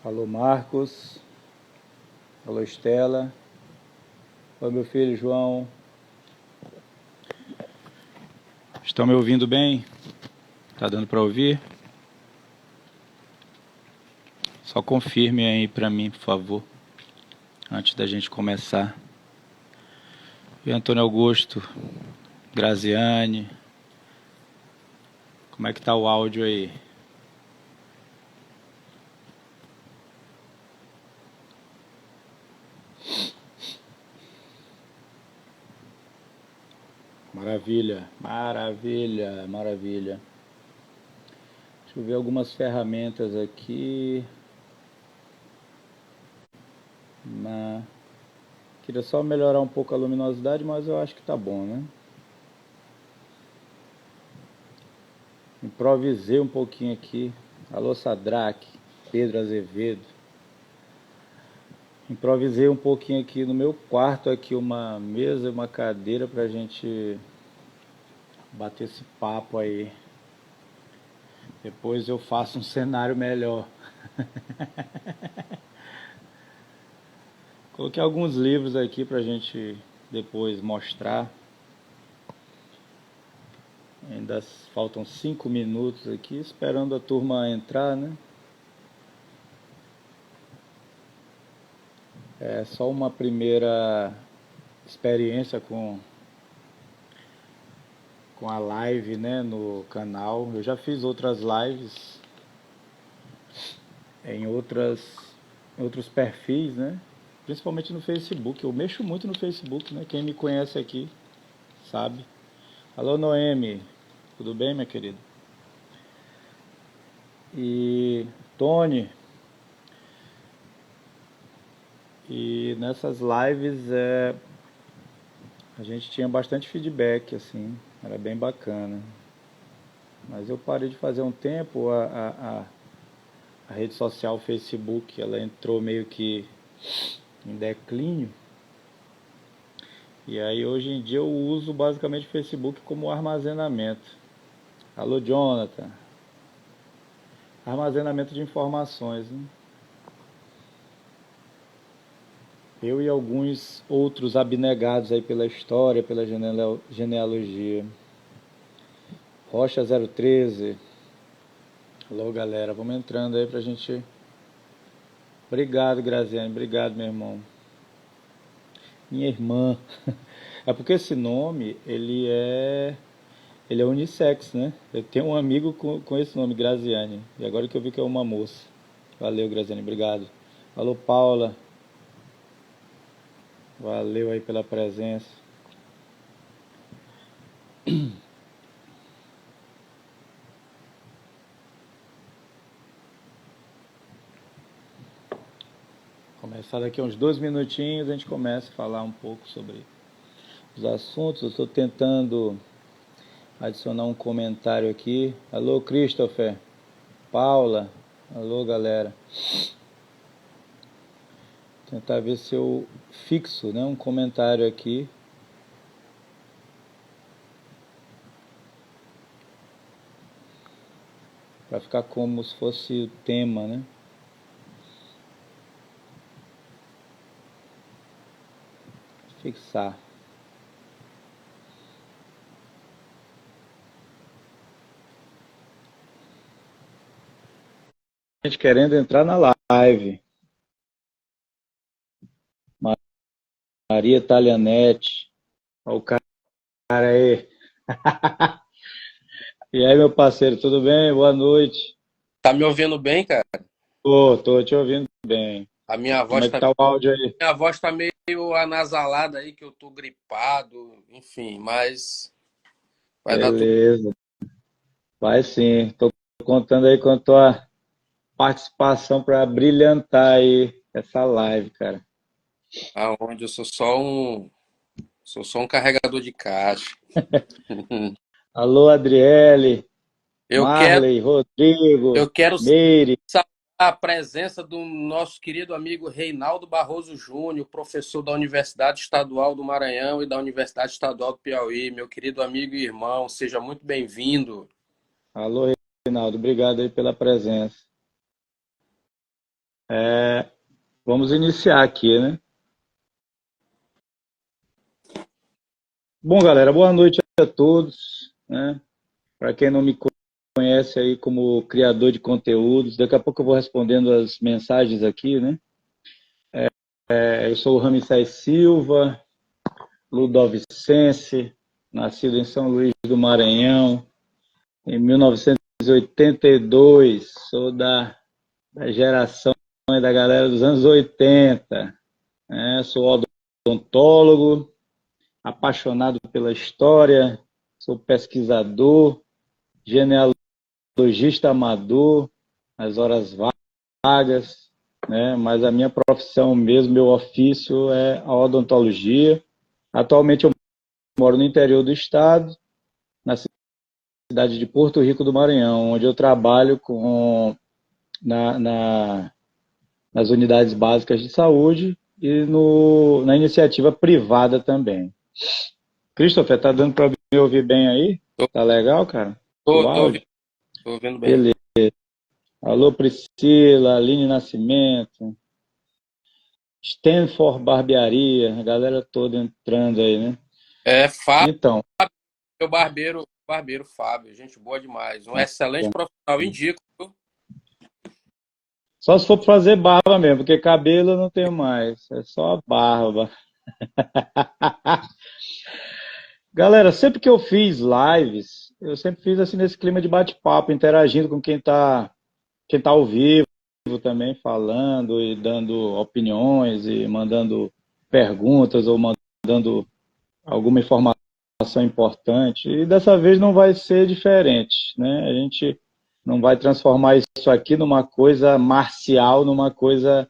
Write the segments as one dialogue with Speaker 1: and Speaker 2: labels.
Speaker 1: Alô, Marcos. Alô, Estela. Oi, meu filho João. Estão me ouvindo bem? Tá dando para ouvir? Só confirme aí para mim, por favor, antes da gente começar. E Antônio Augusto, Graziane, como é que tá o áudio aí? Maravilha, maravilha, maravilha. Deixa eu ver algumas ferramentas aqui. Queria só melhorar um pouco a luminosidade, mas eu acho que tá bom, né? Improvisei um pouquinho aqui. Alô, Sadraque, Pedro Azevedo. Improvisei um pouquinho aqui no meu quarto, aqui uma mesa e uma cadeira pra gente bater esse papo aí. Depois eu faço um cenário melhor. Coloquei alguns livros aqui pra gente depois mostrar. Ainda faltam 5 minutos aqui, esperando a turma entrar, né? É só uma primeira experiência com a live, né, no canal. Eu já fiz outras lives em outros perfis, né? Principalmente no Facebook. Eu mexo muito no Facebook, né? Quem me conhece aqui sabe. Alô, Noemi. Tudo bem, minha querida? E Tony. E nessas lives a gente tinha bastante feedback, assim. Era bem bacana. Mas eu parei de fazer um tempo. A rede social Facebook, ela entrou meio que em declínio. E aí hoje em dia eu uso basicamente o Facebook como armazenamento. Alô, Jonathan. Armazenamento de informações, né? Eu e alguns outros abnegados aí pela história, pela genealogia. Rocha 013. Alô, galera, vamos entrando aí pra gente. Obrigado, Graziane, obrigado, meu irmão. Minha irmã. É porque esse nome, ele é unissex, né? Eu tenho um amigo com esse nome, Graziane. E agora que eu vi que é uma moça. Valeu, Graziane, obrigado. Alô, Paula. Valeu aí pela presença. Começar daqui a uns 2 minutinhos, a gente começa a falar um pouco sobre os assuntos. Eu estou tentando adicionar um comentário aqui. Alô, Christopher. Paula. Alô, galera. Tentar ver se eu fixo, né, um comentário aqui. Para ficar como se fosse o tema, né? Fixar. Gente querendo entrar na live. Maria Talianetti. Olha o cara aí. E aí, meu parceiro, tudo bem? Boa noite.
Speaker 2: Tá me ouvindo bem, cara?
Speaker 1: Tô te ouvindo bem.
Speaker 2: A minha
Speaker 1: Como
Speaker 2: voz
Speaker 1: é que
Speaker 2: tá,
Speaker 1: tá o áudio aí?
Speaker 2: minha voz tá meio anasalada aí, que eu tô gripado, enfim, mas vai dar tudo.
Speaker 1: Beleza. Vai sim. Tô contando aí com a tua participação para brilhantar aí essa live, cara.
Speaker 2: Aonde eu sou só um carregador de caixa.
Speaker 1: Alô, Adriele,
Speaker 2: Eu quero,
Speaker 1: Marley, Rodrigo,
Speaker 2: eu quero
Speaker 1: Meire.
Speaker 2: saber a presença do nosso querido amigo Reinaldo Barroso Júnior, professor da Universidade Estadual do Maranhão e da Universidade Estadual do Piauí. Meu querido amigo e irmão, seja muito bem-vindo.
Speaker 1: Alô, Reinaldo, obrigado aí pela presença. Vamos iniciar aqui, né? Bom, galera, boa noite a todos, né? Para quem não me conhece aí como criador de conteúdos, daqui a pouco eu vou respondendo as mensagens aqui, né? Eu sou o Ramsés Silva, ludovicense, nascido em São Luís do Maranhão, em 1982, sou da geração da galera dos anos 80, né? Sou odontólogo, apaixonado pela história, sou pesquisador, genealogista amador, nas horas vagas, né? Mas a minha profissão mesmo, meu ofício é a odontologia. Atualmente eu moro no interior do estado, na cidade de Porto Rico do Maranhão, onde eu trabalho nas unidades básicas de saúde e na iniciativa privada também. Christopher, tá dando para me ouvir bem aí?
Speaker 2: Tô,
Speaker 1: Tá legal, cara? O
Speaker 2: tô
Speaker 1: áudio?
Speaker 2: ouvindo, tô ouvindo bem.
Speaker 1: Beleza. Alô, Priscila, Aline Nascimento, Stanford Barbearia, a galera toda entrando aí, né?
Speaker 2: É, Fábio,
Speaker 1: Então,
Speaker 2: meu barbeiro Fábio, gente boa demais. Um excelente
Speaker 1: bom,
Speaker 2: profissional, indico, viu?
Speaker 1: só se for pra fazer barba mesmo, porque cabelo eu não tenho mais, é só a barba. Galera, sempre que eu fiz lives, eu sempre fiz assim nesse clima de bate-papo, interagindo com quem tá ao vivo também, falando e dando opiniões e mandando perguntas ou mandando alguma informação importante. E dessa vez não vai ser diferente, né? A gente não vai transformar isso aqui numa coisa marcial, numa coisa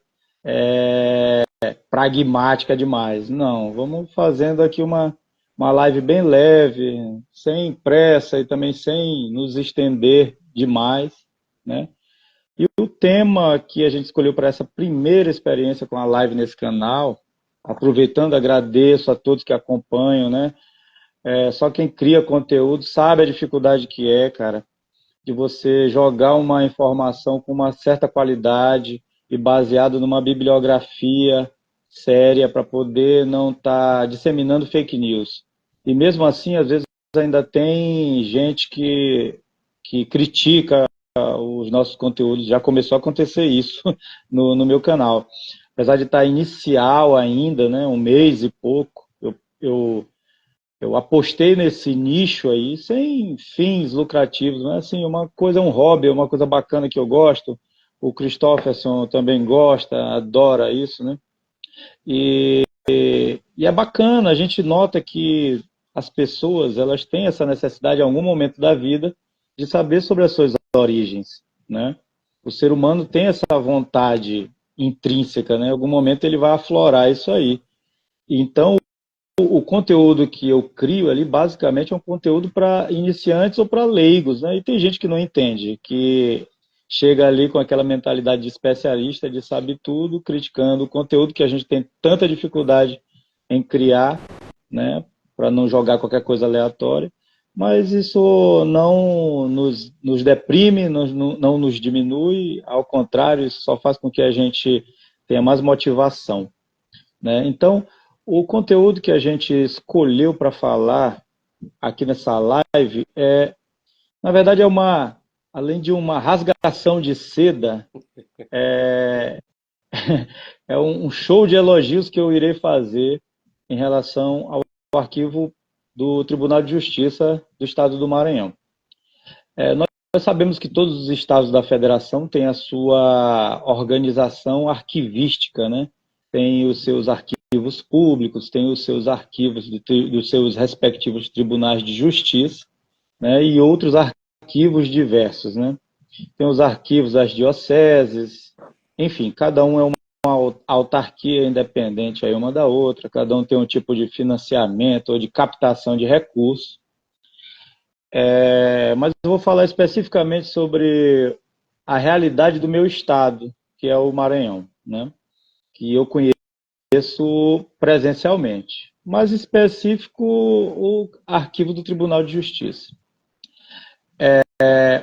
Speaker 1: pragmática demais. Não, vamos fazendo aqui uma live bem leve, sem pressa e também sem nos estender demais, né? E o tema que a gente escolheu para essa primeira experiência com a live nesse canal, aproveitando, agradeço a todos que acompanham, né? Só quem cria conteúdo sabe a dificuldade que é, cara, de você jogar uma informação com uma certa qualidade e baseado numa bibliografia séria para poder não estar disseminando fake news. E mesmo assim, às vezes ainda tem gente que critica os nossos conteúdos. Já começou a acontecer isso no meu canal. Apesar de estar inicial ainda, né, um mês e pouco, eu eu apostei nesse nicho aí sem fins lucrativos, mas assim, uma coisa, um hobby, uma coisa bacana que eu gosto. O Christopherson também gosta, adora isso, né? E é bacana, a gente nota que as pessoas, elas têm essa necessidade em algum momento da vida de saber sobre as suas origens, né? O ser humano tem essa vontade intrínseca, né? Em algum momento ele vai aflorar isso aí. Então, o conteúdo que eu crio ali, basicamente, é um conteúdo para iniciantes ou para leigos, né? E tem gente que não entende, que chega ali com aquela mentalidade de especialista, de sabe tudo, criticando o conteúdo que a gente tem tanta dificuldade em criar, né? Para não jogar qualquer coisa aleatória. Mas isso não nos deprime, não nos diminui, ao contrário, isso só faz com que a gente tenha mais motivação, né? Então, o conteúdo que a gente escolheu para falar aqui nessa live na verdade, além de uma rasgação de seda, é um show de elogios que eu irei fazer em relação ao arquivo do Tribunal de Justiça do Estado do Maranhão. Nós sabemos que todos os estados da federação têm a sua organização arquivística, né? Tem os seus arquivos públicos, tem os seus arquivos dos seus respectivos tribunais de justiça, né? E outros arquivos diversos, né? Tem os arquivos das dioceses, enfim, cada um é uma autarquia independente aí uma da outra, cada um tem um tipo de financiamento ou de captação de recursos. Mas eu vou falar especificamente sobre a realidade do meu estado, que é o Maranhão, né? Que eu conheço presencialmente. Mais específico, o arquivo do Tribunal de Justiça.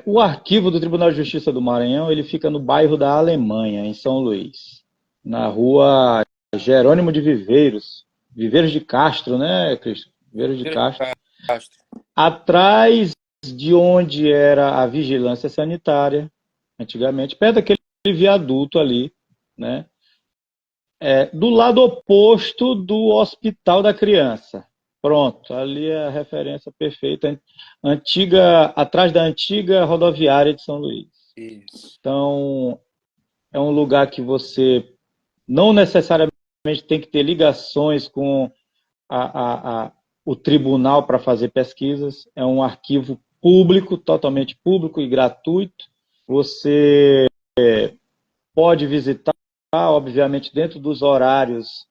Speaker 1: O arquivo do Tribunal de Justiça do Maranhão, ele fica no bairro da Alemanha, em São Luís, na rua Jerônimo de Viveiros, Viveiros de Castro, né, Cristo? Viveiros de Castro.
Speaker 2: Castro.
Speaker 1: Atrás de onde era a vigilância sanitária, antigamente, perto daquele viaduto ali, né? Do lado oposto do Hospital da Criança. Pronto, ali é a referência perfeita. Antiga, atrás da antiga rodoviária de São Luís.
Speaker 2: Isso.
Speaker 1: Então, é um lugar que você não necessariamente tem que ter ligações com o tribunal para fazer pesquisas. É um arquivo público, totalmente público e gratuito. Você pode visitar, obviamente, dentro dos horários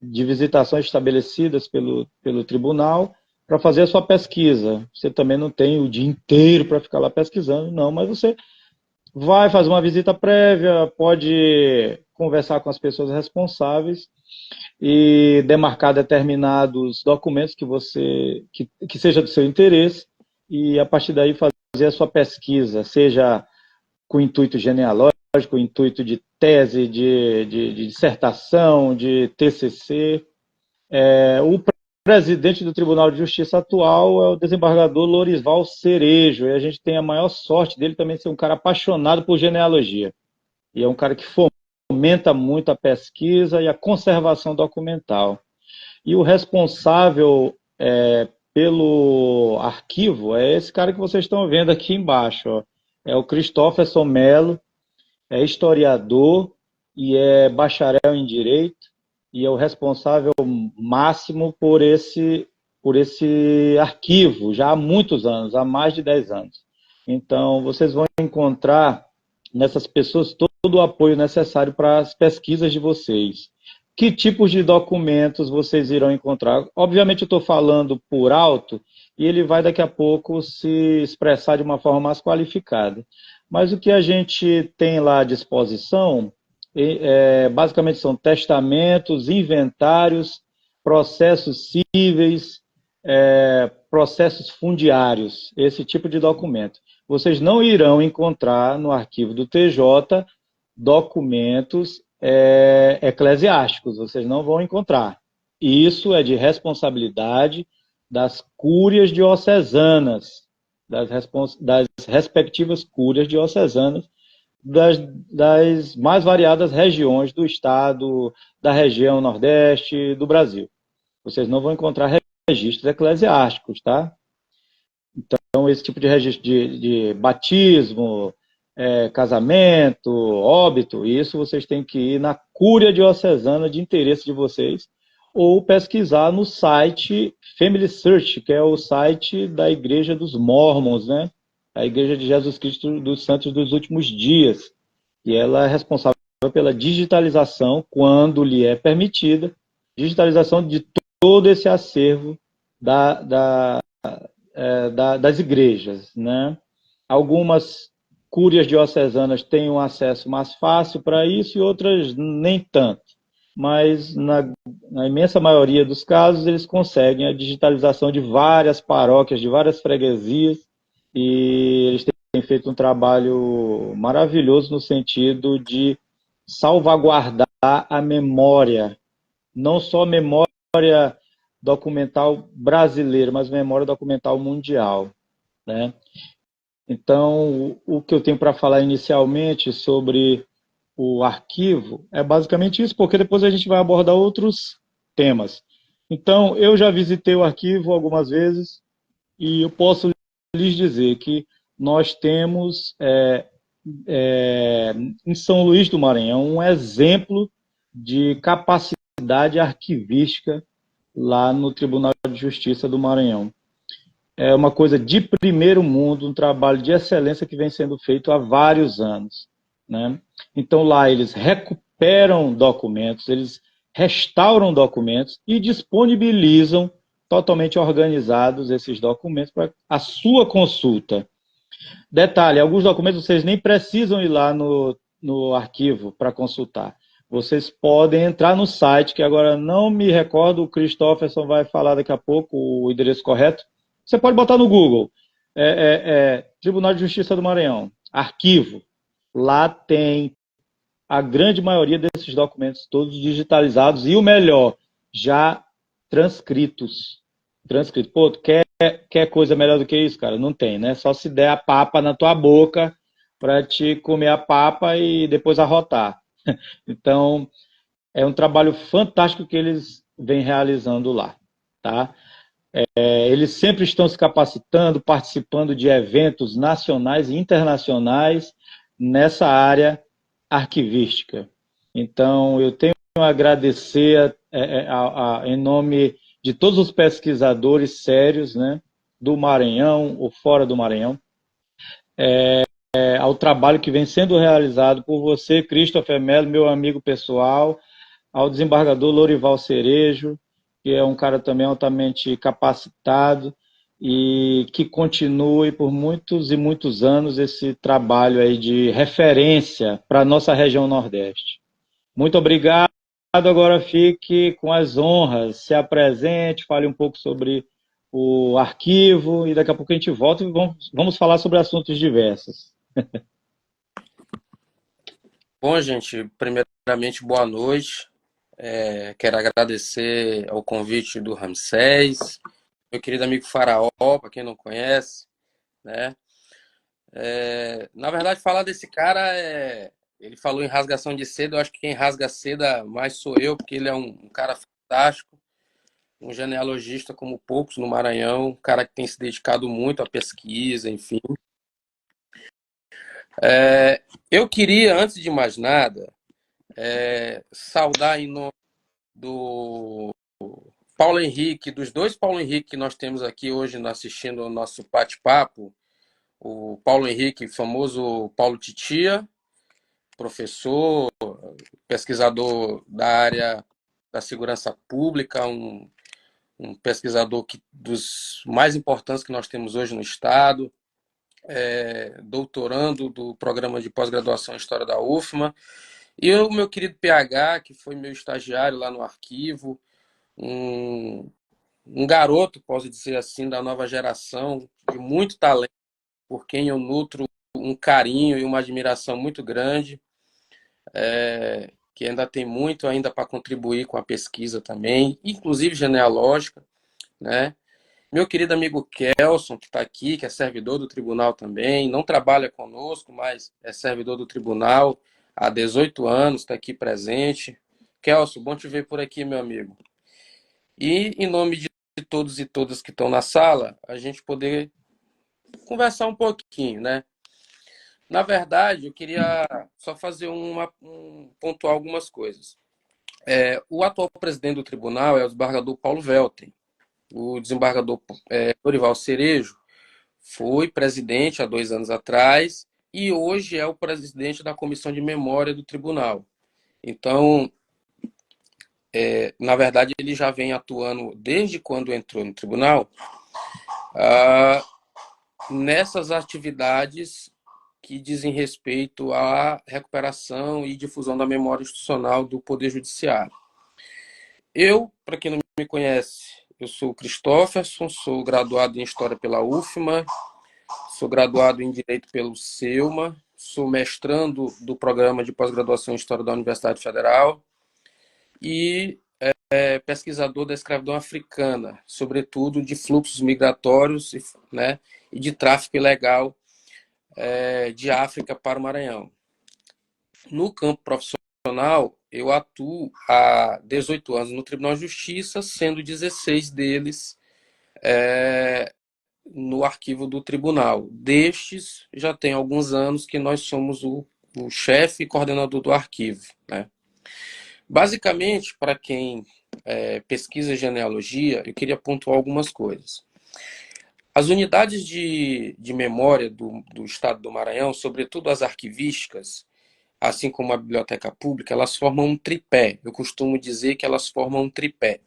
Speaker 1: de visitações estabelecidas pelo tribunal, para fazer a sua pesquisa. Você também não tem o dia inteiro para ficar lá pesquisando, não, mas você vai fazer uma visita prévia, pode conversar com as pessoas responsáveis e demarcar determinados documentos que seja do seu interesse e a partir daí fazer a sua pesquisa, seja com intuito genealógico, com intuito de tese, de dissertação, de TCC. O presidente do Tribunal de Justiça atual é o desembargador Lorisval Cerejo, e a gente tem a maior sorte dele também ser um cara apaixonado por genealogia. E é um cara que fomenta muito a pesquisa e a conservação documental. E o responsável pelo arquivo é esse cara que vocês estão vendo aqui embaixo. Ó. É o Christofferson Mello, é historiador e é bacharel em Direito e é o responsável máximo por esse arquivo, já há muitos anos, há mais de 10 anos. Então, vocês vão encontrar nessas pessoas todo o apoio necessário para as pesquisas de vocês. Que tipos de documentos vocês irão encontrar? Obviamente eu estou falando por alto e ele vai daqui a pouco se expressar de uma forma mais qualificada. Mas o que a gente tem lá à disposição, basicamente são testamentos, inventários, processos cíveis, processos fundiários, esse tipo de documento. Vocês não irão encontrar no arquivo do TJ documentos eclesiásticos, vocês não vão encontrar. Isso é de responsabilidade das cúrias diocesanas, das respectivas cúrias diocesanas das mais variadas regiões do estado, da região nordeste do Brasil. Vocês não vão encontrar registros eclesiásticos, tá? Então, esse tipo de registro de batismo, casamento, óbito, isso vocês têm que ir na cúria diocesana de interesse de vocês, ou pesquisar no site Family Search, que é o site da Igreja dos Mormons, né? A Igreja de Jesus Cristo dos Santos dos Últimos Dias. E ela é responsável pela digitalização, quando lhe é permitida, digitalização de todo esse acervo das igrejas, né? Algumas cúrias diocesanas têm um acesso mais fácil para isso e outras nem tanto. Mas na imensa maioria dos casos eles conseguem a digitalização de várias paróquias, de várias freguesias, e eles têm feito um trabalho maravilhoso no sentido de salvaguardar a memória, não só memória documental brasileira, mas memória documental mundial, né? Então, o que eu tenho para falar inicialmente sobre o arquivo é basicamente isso, porque depois a gente vai abordar outros temas. Então, eu já visitei o arquivo algumas vezes e eu posso lhes dizer que nós temos em São Luís do Maranhão um exemplo de capacidade arquivística lá no Tribunal de Justiça do Maranhão. É uma coisa de primeiro mundo, um trabalho de excelência que vem sendo feito há vários anos, né? Então lá eles recuperam documentos, eles restauram documentos e disponibilizam totalmente organizados esses documentos para a sua consulta. Detalhe, alguns documentos vocês nem precisam ir lá no arquivo para consultar. Vocês podem entrar no site, que agora não me recordo, o Christofferson vai falar daqui a pouco o endereço correto. Você pode botar no Google, Tribunal de Justiça do Maranhão, arquivo. Lá tem a grande maioria desses documentos todos digitalizados e o melhor, já transcritos. Transcrito. Pô, quer coisa melhor do que isso, cara? Não tem, né? Só se der a papa na tua boca para te comer a papa e depois arrotar. Então, é um trabalho fantástico que eles vêm realizando lá, tá? Eles sempre estão se capacitando, participando de eventos nacionais e internacionais nessa área arquivística. Então, eu tenho a agradecer em nome de todos os pesquisadores sérios, né, do Maranhão ou fora do Maranhão, ao trabalho que vem sendo realizado por você, Christopher Melo, meu amigo pessoal, ao desembargador Lorival Cerejo, que é um cara também altamente capacitado e que continue por muitos e muitos anos esse trabalho aí de referência para a nossa região Nordeste. Muito obrigado. Agora fique com as honras, se apresente, fale um pouco sobre o arquivo e daqui a pouco a gente volta e vamos falar sobre assuntos diversos.
Speaker 2: Bom, gente, primeiramente, boa noite. Quero agradecer ao convite do Ramsés, meu querido amigo Faraó, para quem não conhece, né? Na verdade, falar desse cara ele falou em rasgação de seda. Eu acho que quem rasga seda mais sou eu, porque ele é um cara fantástico, um genealogista como poucos no Maranhão, um cara que tem se dedicado muito à pesquisa, enfim. Eu queria, antes de mais nada, saudar em nome do Paulo Henrique, dos dois Paulo Henrique que nós temos aqui hoje assistindo ao nosso bate-papo, o Paulo Henrique, famoso Paulo Titia, professor, pesquisador da área da segurança pública, um pesquisador dos mais importantes que nós temos hoje no Estado, doutorando do programa de pós-graduação em História da UFMA, e o meu querido PH, que foi meu estagiário lá no arquivo, um, um garoto, posso dizer assim, da nova geração, de muito talento, por quem eu nutro um carinho e uma admiração muito grande, que ainda tem muito ainda para contribuir com a pesquisa também, inclusive genealógica, né? Meu querido amigo Kelson, que está aqui, que é servidor do tribunal também, não trabalha conosco, mas é servidor do tribunal há 18 anos, está aqui presente. Kelson, bom te ver por aqui, meu amigo. E em nome de todos e todas que estão na sala, a gente poder conversar um pouquinho, né? Na verdade, eu queria só fazer pontuar algumas coisas. O atual presidente do tribunal é o desembargador Paulo Velten. O desembargador Lorival Cerejo foi presidente há 2 anos atrás e hoje é o presidente da Comissão de Memória do Tribunal. Então, na verdade, ele já vem atuando desde quando entrou no tribunal nessas atividades que dizem respeito à recuperação e difusão da memória institucional do Poder Judiciário. Eu, para quem não me conhece, eu sou o Christofferson, sou graduado em História pela UFMA, sou graduado em Direito pelo SEUMA, sou mestrando do programa de pós-graduação em História da Universidade Federal e pesquisador da escravidão africana, sobretudo de fluxos migratórios, né, e de tráfico ilegal de África para o Maranhão. No campo profissional, eu atuo há 18 anos no Tribunal de Justiça, sendo 16 deles no arquivo do tribunal. Destes, já tem alguns anos que nós somos o chefe e coordenador do arquivo, né? Basicamente, para quem pesquisa genealogia, eu queria pontuar algumas coisas. As unidades de memória do Estado do Maranhão, sobretudo as arquivísticas, assim como a biblioteca pública, elas formam um tripé. Eu costumo dizer que elas formam um tripé.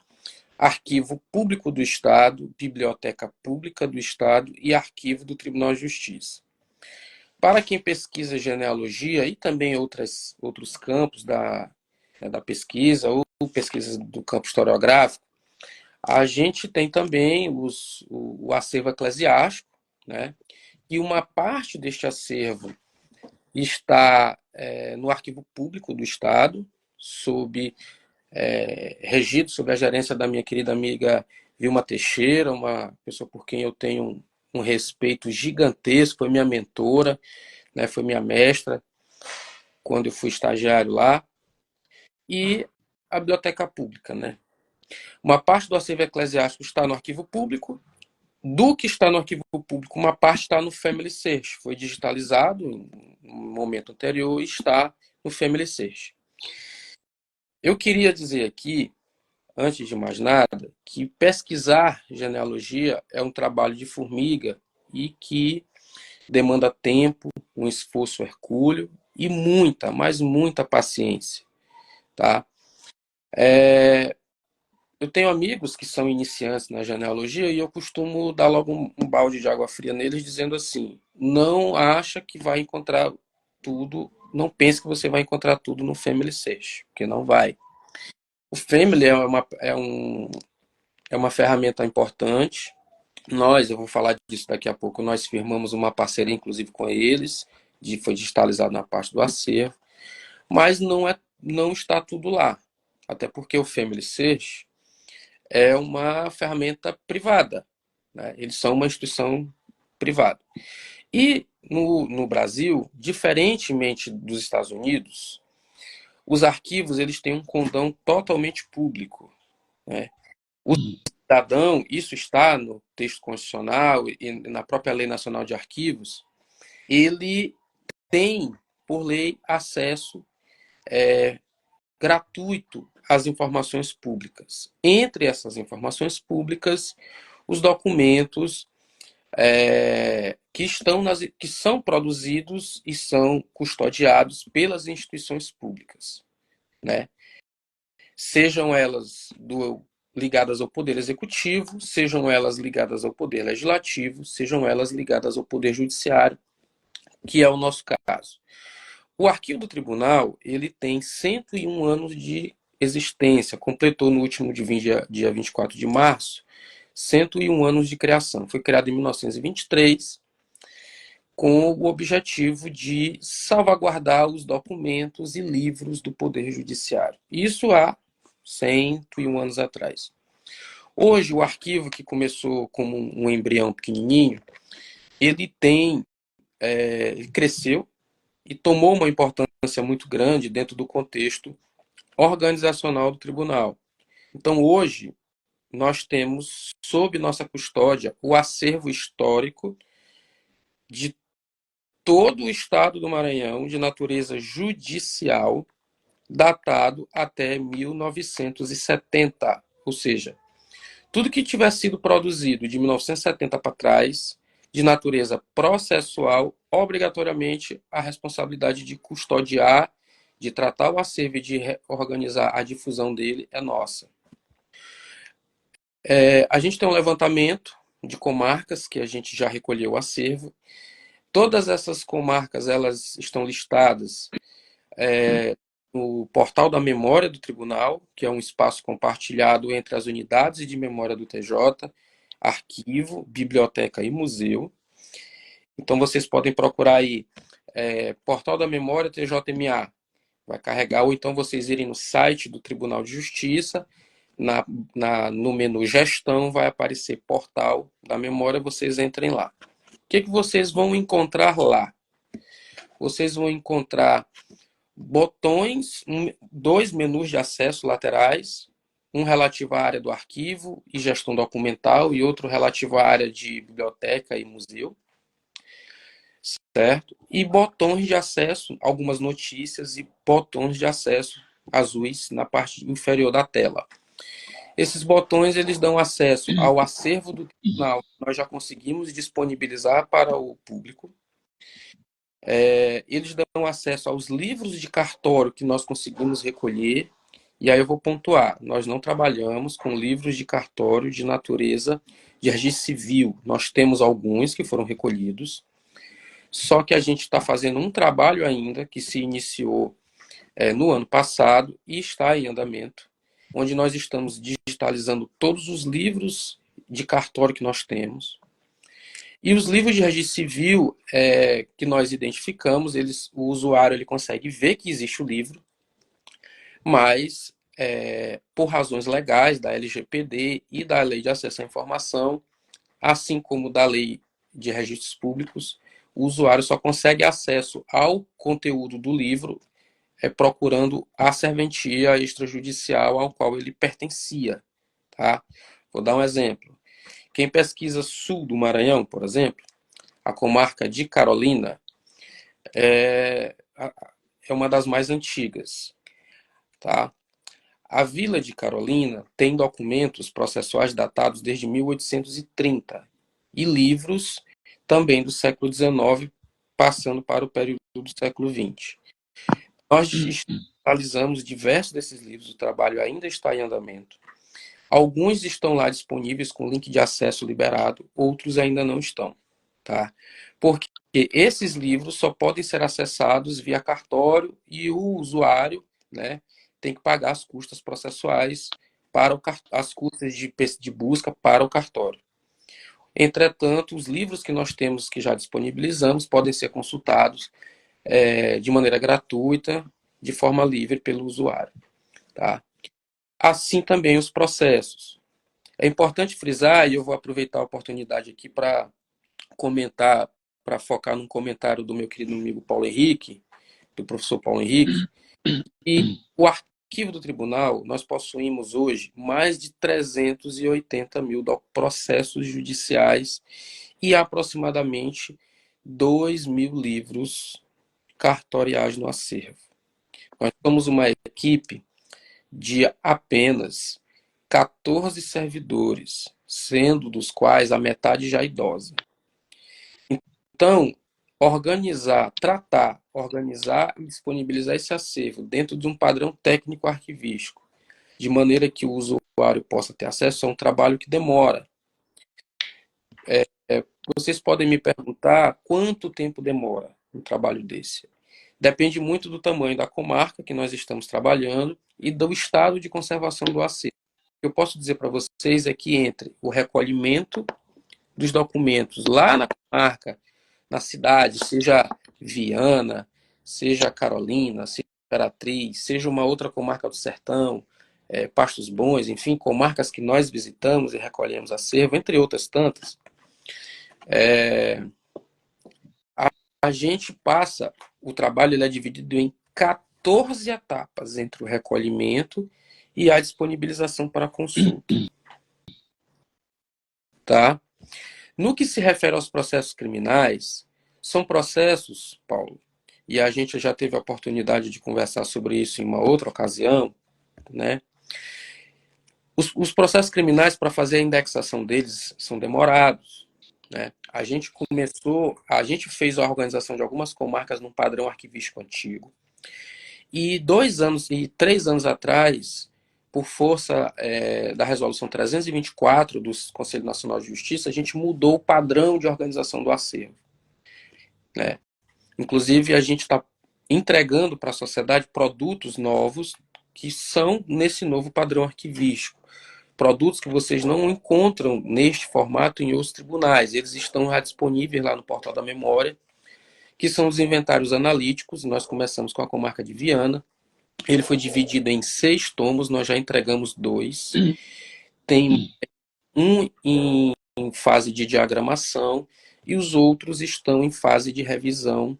Speaker 2: Arquivo Público do Estado, Biblioteca Pública do Estado e Arquivo do Tribunal de Justiça. Para quem pesquisa genealogia e também outros campos da pesquisa, ou pesquisa do campo historiográfico, a gente tem também o acervo eclesiástico, né? E uma parte deste acervo está no arquivo público do Estado, regido sob a gerência da minha querida amiga Vilma Teixeira, uma pessoa por quem eu tenho um respeito gigantesco, foi minha mentora, né, foi minha mestra quando eu fui estagiário lá, e a biblioteca pública, né? Uma parte do acervo eclesiástico está no arquivo público. Do que está no arquivo público, uma parte está no Family Search. Foi digitalizado em um momento anterior e está no Family Search. Eu queria dizer aqui, antes de mais nada, que pesquisar genealogia é um trabalho de formiga e que demanda tempo, um esforço hercúleo e muita, mas muita paciência, tá? Eu tenho amigos que são iniciantes na genealogia e eu costumo dar logo um balde de água fria neles, dizendo assim: não acha que vai encontrar tudo, não pense que você vai encontrar tudo no Family Search, porque não vai. O Family é uma ferramenta importante. Eu vou falar disso daqui a pouco, nós firmamos uma parceria, inclusive, com eles, foi digitalizado na parte do acervo, mas não está tudo lá. Até porque o Family Search é uma ferramenta privada, né? Eles são uma instituição privada. E no Brasil, diferentemente dos Estados Unidos, os arquivos eles têm um condão totalmente público, né? O cidadão, isso está no texto constitucional e na própria Lei Nacional de Arquivos, ele tem, por lei, acesso gratuito às informações públicas. Entre essas informações públicas, os documentos que são produzidos e são custodiados pelas instituições públicas, né? Sejam elas ligadas ao Poder Executivo, sejam elas ligadas ao Poder Legislativo, sejam elas ligadas ao Poder Judiciário, que é o nosso caso. O arquivo do tribunal ele tem 101 anos de existência, completou no último dia 24 de março, 101 anos de criação. Foi criado em 1923, com o objetivo de salvaguardar os documentos e livros do Poder Judiciário. Isso há 101 anos atrás. Hoje, o arquivo, que começou como um embrião pequenininho, ele cresceu e tomou uma importância muito grande dentro do contexto organizacional do tribunal. Então, hoje, nós temos sob nossa custódia o acervo histórico de todo o estado do Maranhão, de natureza judicial, datado até 1970. Ou seja, tudo que tiver sido produzido de 1970 para trás, de natureza processual, obrigatoriamente a responsabilidade de custodiar, de tratar o acervo e de organizar a difusão dele é nossa. A gente tem um levantamento de comarcas que a gente já recolheu o acervo. Todas essas comarcas elas estão listadas no portal da memória do tribunal, que é um espaço compartilhado entre as unidades de memória do TJ, arquivo, biblioteca e museu. Então vocês podem procurar aí portal da memória TJMA, vai carregar, ou então vocês irem no site do Tribunal de Justiça, no menu gestão vai aparecer portal da memória, vocês entrem lá. O que vocês vão encontrar lá? Vocês vão encontrar botões, dois menus de acesso laterais, um relativo à área do arquivo e gestão documental e outro relativo à área de biblioteca e museu, certo? E botões de acesso, algumas notícias e botões de acesso azuis na parte inferior da tela. Esses botões eles dão acesso ao acervo do tribunal que nós já conseguimos disponibilizar para o público. Eles dão acesso aos livros de cartório que nós conseguimos recolher. E aí eu vou pontuar, nós não trabalhamos com livros de cartório de natureza de registro civil. Nós temos alguns que foram recolhidos, só que a gente está fazendo um trabalho ainda que se iniciou no ano passado e está em andamento, onde nós estamos digitalizando todos os livros de cartório que nós temos. E os livros de registro civil que nós identificamos, o usuário ele consegue ver que existe o livro, mas por razões legais da LGPD e da Lei de Acesso à Informação, assim como da Lei de Registros Públicos, o usuário só consegue acesso ao conteúdo do livro procurando a serventia extrajudicial ao qual ele pertencia. Tá? Vou dar um exemplo. Quem pesquisa sul do Maranhão, por exemplo, a comarca de Carolina, é, é uma das mais antigas. Tá? A Vila de Carolina tem documentos processuais datados desde 1830 e livros também do século XIX, passando para o período do século XX. Nós analisamos diversos desses livros, o trabalho ainda está em andamento. Alguns estão lá disponíveis com link de acesso liberado, outros ainda não estão. Tá? Porque esses livros só podem ser acessados via cartório e o usuário, né, tem que pagar as custas processuais para as custas de busca para o cartório. Entretanto, os livros que nós temos que já disponibilizamos podem ser consultados de maneira gratuita, de forma livre pelo usuário. Tá? Assim também os processos. É importante frisar, e eu vou aproveitar a oportunidade aqui para comentar, para focar num comentário do meu querido amigo Paulo Henrique, do professor Paulo Henrique, e o arquivo do tribunal, nós possuímos hoje mais de 380 mil processos judiciais e aproximadamente 2 mil livros cartoriais no acervo. Nós somos uma equipe de apenas 14 servidores, sendo dos quais a metade já idosa. Então, organizar e disponibilizar esse acervo dentro de um padrão técnico arquivístico, de maneira que o usuário possa ter acesso, é um trabalho que demora. Vocês podem me perguntar quanto tempo demora um trabalho desse. Depende muito do tamanho da comarca que nós estamos trabalhando e do estado de conservação do acervo. O que eu posso dizer para vocês é que entre o recolhimento dos documentos lá na comarca, na cidade, seja Viana, seja Carolina, seja Imperatriz, seja uma outra comarca do Sertão, Pastos Bons, enfim, comarcas que nós visitamos e recolhemos acervo, entre outras tantas, a gente passa, o trabalho ele é dividido em 14 etapas entre o recolhimento e a disponibilização para consulta. Tá? No que se refere aos processos criminais, são processos, Paulo, e a gente já teve a oportunidade de conversar sobre isso em uma outra ocasião, né? Os processos criminais, para fazer a indexação deles, são demorados, né? A gente fez a organização de algumas comarcas num padrão arquivístico antigo. E 3 anos atrás, por força da resolução 324 do Conselho Nacional de Justiça, a gente mudou o padrão de organização do acervo. Né? Inclusive, a gente está entregando para a sociedade produtos novos que são nesse novo padrão arquivístico. Produtos que vocês não encontram neste formato em outros tribunais. Eles estão já disponíveis lá no Portal da Memória, que são os inventários analíticos. Nós começamos com a comarca de Viana. Ele foi dividido em 6 tomos, nós já entregamos 2. Tem um em fase de diagramação e os outros estão em fase de revisão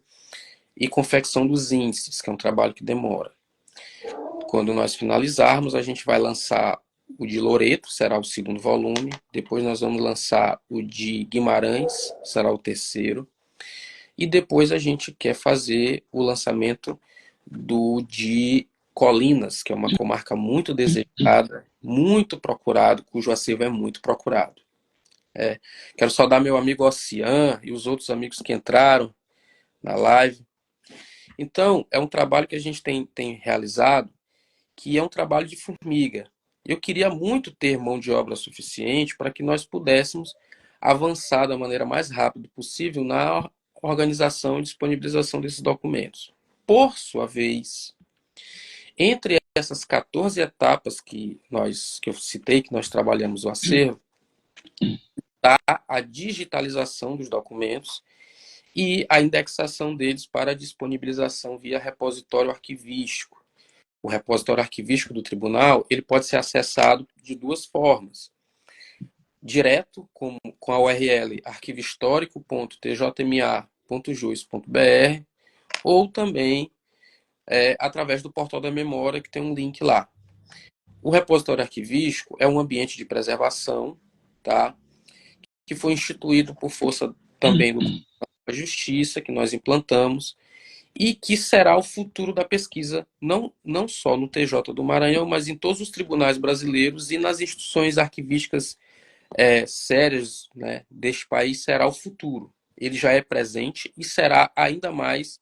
Speaker 2: e confecção dos índices, que é um trabalho que demora. Quando nós finalizarmos, a gente vai lançar o de Loreto, será o segundo volume. Depois nós vamos lançar o de Guimarães, será o terceiro. E depois a gente quer fazer o lançamento do de Colinas, que é uma comarca muito desejada, muito procurado, cujo acervo é muito procurado. Quero saudar meu amigo Ocean e os outros amigos que entraram na live. Então, é um trabalho que a gente tem realizado, que é um trabalho de formiga. Eu queria muito ter mão de obra suficiente para que nós pudéssemos avançar da maneira mais rápida possível na organização e disponibilização desses documentos. Por sua vez, entre essas 14 etapas que eu citei, que nós trabalhamos o acervo, a digitalização dos documentos e a indexação deles para disponibilização via repositório arquivístico. O repositório arquivístico do tribunal ele pode ser acessado de duas formas. Direto com a URL arquivohistórico.tjma.jus.br ou também através do portal da memória, que tem um link lá. O repositório arquivístico é um ambiente de preservação, tá? Que foi instituído por força também da Justiça, que nós implantamos, e que será o futuro da pesquisa, não só no TJ do Maranhão, mas em todos os tribunais brasileiros e nas instituições arquivísticas sérias, né, deste país, será o futuro. Ele já é presente e será ainda mais,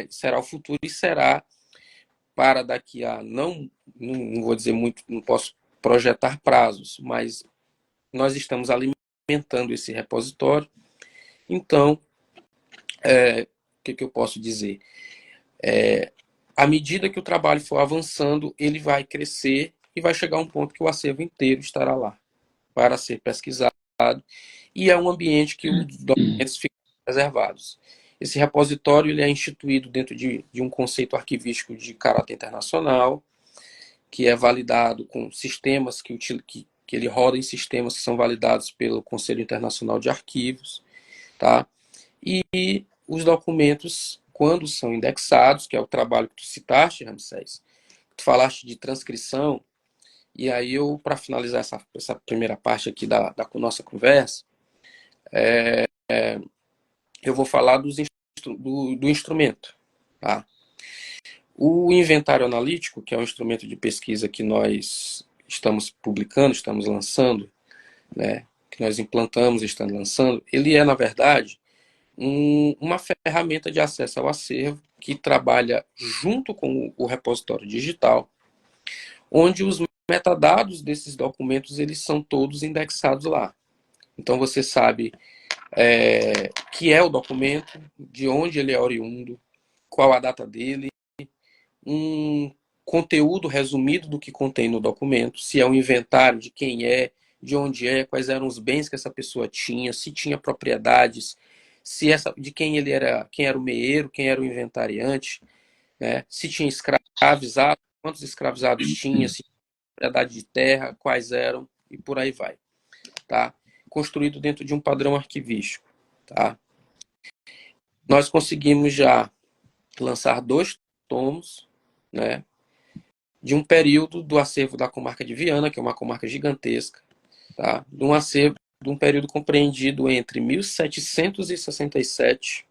Speaker 2: será o futuro e será para daqui a, não vou dizer muito, não posso projetar prazos, mas nós estamos alimentando esse repositório. Então, o que eu posso dizer? À medida que o trabalho for avançando, ele vai crescer e vai chegar a um ponto que o acervo inteiro estará lá para ser pesquisado, e é um ambiente que os documentos ficam preservados. Esse repositório ele é instituído dentro de um conceito arquivístico de caráter internacional, que é validado com sistemas que ele roda em sistemas que são validados pelo Conselho Internacional de Arquivos, tá? E os documentos, quando são indexados, que é o trabalho que tu citaste, Ramsés, tu falaste de transcrição, e aí eu, para finalizar essa primeira parte aqui da nossa conversa, eu vou falar do instrumento, tá? O inventário analítico, que é um instrumento de pesquisa que nós estamos publicando, estamos lançando, né, que nós implantamos e estamos lançando, ele é, na verdade, uma ferramenta de acesso ao acervo que trabalha junto com o repositório digital, onde os metadados desses documentos eles são todos indexados lá. Então você sabe que é o documento, de onde ele é oriundo, qual a data dele, um conteúdo resumido do que contém no documento, se é um inventário de quem é, de onde é, quais eram os bens que essa pessoa tinha, se tinha propriedades, de quem ele era, quem era o meeiro, quem era o inventariante, né? Se tinha escravizado, quantos escravizados tinha, se tinha propriedade de terra, quais eram e por aí vai, tá? Construído dentro de um padrão arquivístico, tá? Nós conseguimos já lançar 2 tomos, né, de um período do acervo da comarca de Viana, que é uma comarca gigantesca, tá? De um período compreendido entre 1767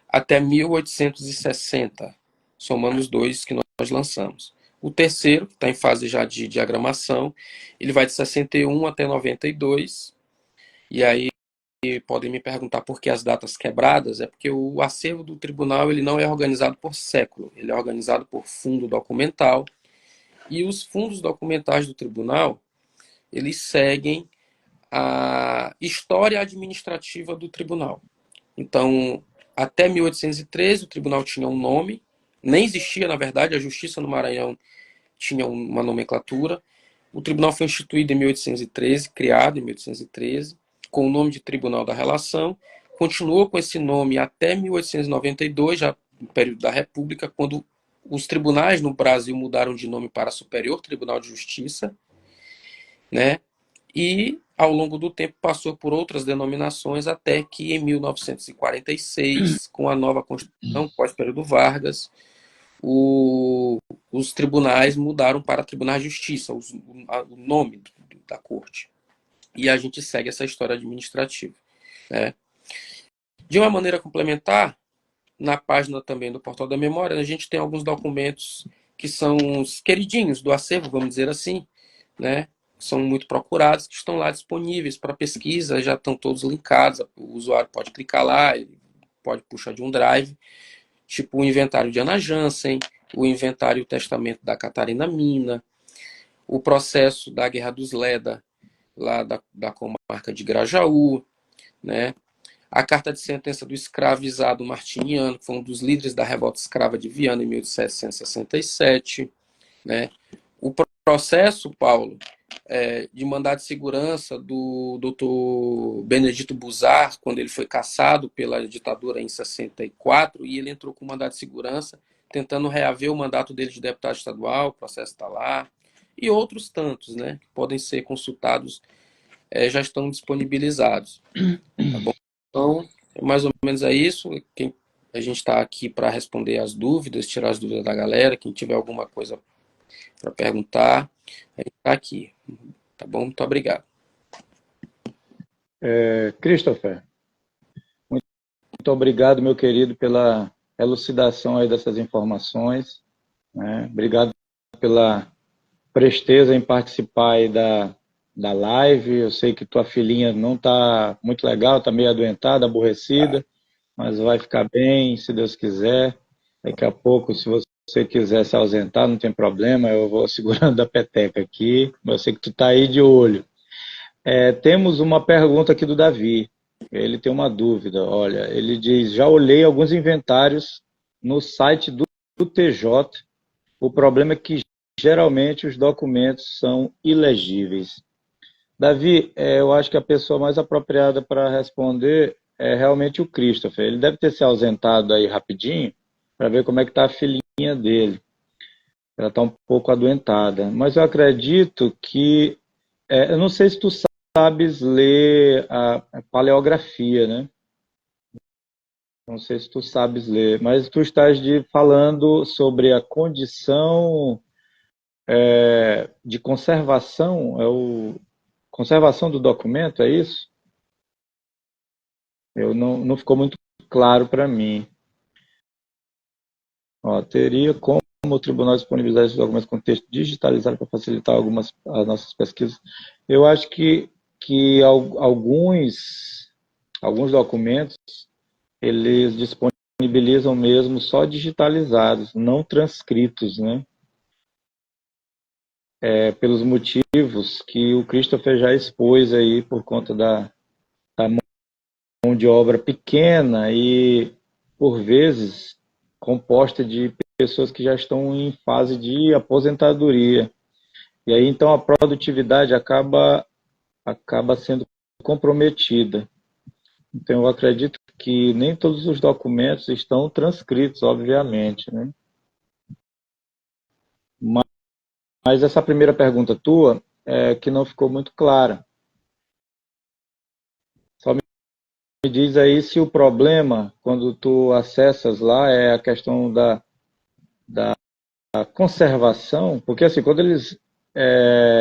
Speaker 2: até 1860, somando os 2 que nós lançamos. O terceiro, que está em fase já de diagramação, ele vai de 61 até 92, e aí podem me perguntar por que as datas quebradas, é porque o acervo do tribunal ele não é organizado por século, ele é organizado por fundo documental, e os fundos documentais do tribunal, eles seguem a história administrativa do tribunal. Então, até 1813, o tribunal tinha um nome, nem existia, na verdade, a Justiça no Maranhão tinha uma nomenclatura. O tribunal foi instituído em 1813, criado em 1813, com o nome de Tribunal da Relação, continuou com esse nome até 1892, já no período da República, quando os tribunais no Brasil mudaram de nome para Superior Tribunal de Justiça, né? E, ao longo do tempo, passou por outras denominações, até que, em 1946, com a nova Constituição, pós-período Vargas, os tribunais mudaram para Tribunais de Justiça, o nome da corte. E a gente segue essa história administrativa, né? De uma maneira complementar, na página também do Portal da Memória, a gente tem alguns documentos que são os queridinhos do acervo, vamos dizer assim, né? São muito procurados, que estão lá disponíveis para pesquisa, já estão todos linkados, o usuário pode clicar lá, ele pode puxar de um drive, tipo o inventário de Ana Jansen, o inventário e o testamento da Catarina Mina, o processo da Guerra dos Leda, lá da comarca de Grajaú, né? A carta de sentença do escravizado Martiniano, que foi um dos líderes da revolta escrava de Viana em 1767, né? O processo, Paulo, de mandado de segurança do Dr. Benedito Buzar, quando ele foi cassado pela ditadura em 64, e ele entrou com mandado de segurança, tentando reaver o mandato dele de deputado estadual, o processo está lá, e outros tantos, né, que podem ser consultados, já estão disponibilizados. Tá bom? Então, mais ou menos é isso. A gente está aqui para responder as dúvidas, tirar as dúvidas da galera. Quem tiver alguma coisa para perguntar, a gente está aqui. Tá bom? Muito obrigado.
Speaker 1: Christopher, muito obrigado, meu querido, pela elucidação aí dessas informações, né? Obrigado pela presteza em participar aí da live. Eu sei que tua filhinha não está muito legal, está meio adoentada, aborrecida, mas vai ficar bem, se Deus quiser. Daqui a pouco, se você quiser se ausentar, não tem problema, eu vou segurando a peteca aqui. Eu sei que tu está aí de olho. Temos uma pergunta aqui do Davi. Ele tem uma dúvida. Olha, ele diz: já olhei alguns inventários no site do TJ. O problema é que geralmente os documentos são ilegíveis. Davi, eu acho que a pessoa mais apropriada para responder é realmente o Christopher. Ele deve ter se ausentado aí rapidinho para ver como é que está a filhinha dele. Ela está um pouco adoentada. Mas eu acredito que... eu não sei se tu sabes ler a paleografia, né? Não sei se tu sabes ler, mas tu estás falando sobre a condição de conservação, conservação do documento, é isso? Não ficou muito claro para mim. Ó, teria como o tribunal disponibilizar esses documentos com texto digitalizado para facilitar as nossas pesquisas? Eu acho que alguns documentos eles disponibilizam mesmo só digitalizados, não transcritos, né? Pelos motivos que o Christopher já expôs aí, por conta da mão de obra pequena e, por vezes, composta de pessoas que já estão em fase de aposentadoria. E aí, então, a produtividade acaba sendo comprometida. Então, eu acredito que nem todos os documentos estão transcritos, obviamente, né? Mas essa primeira pergunta tua é que não ficou muito clara. Só me diz aí se o problema, quando tu acessas lá, é a questão da conservação, porque assim, quando eles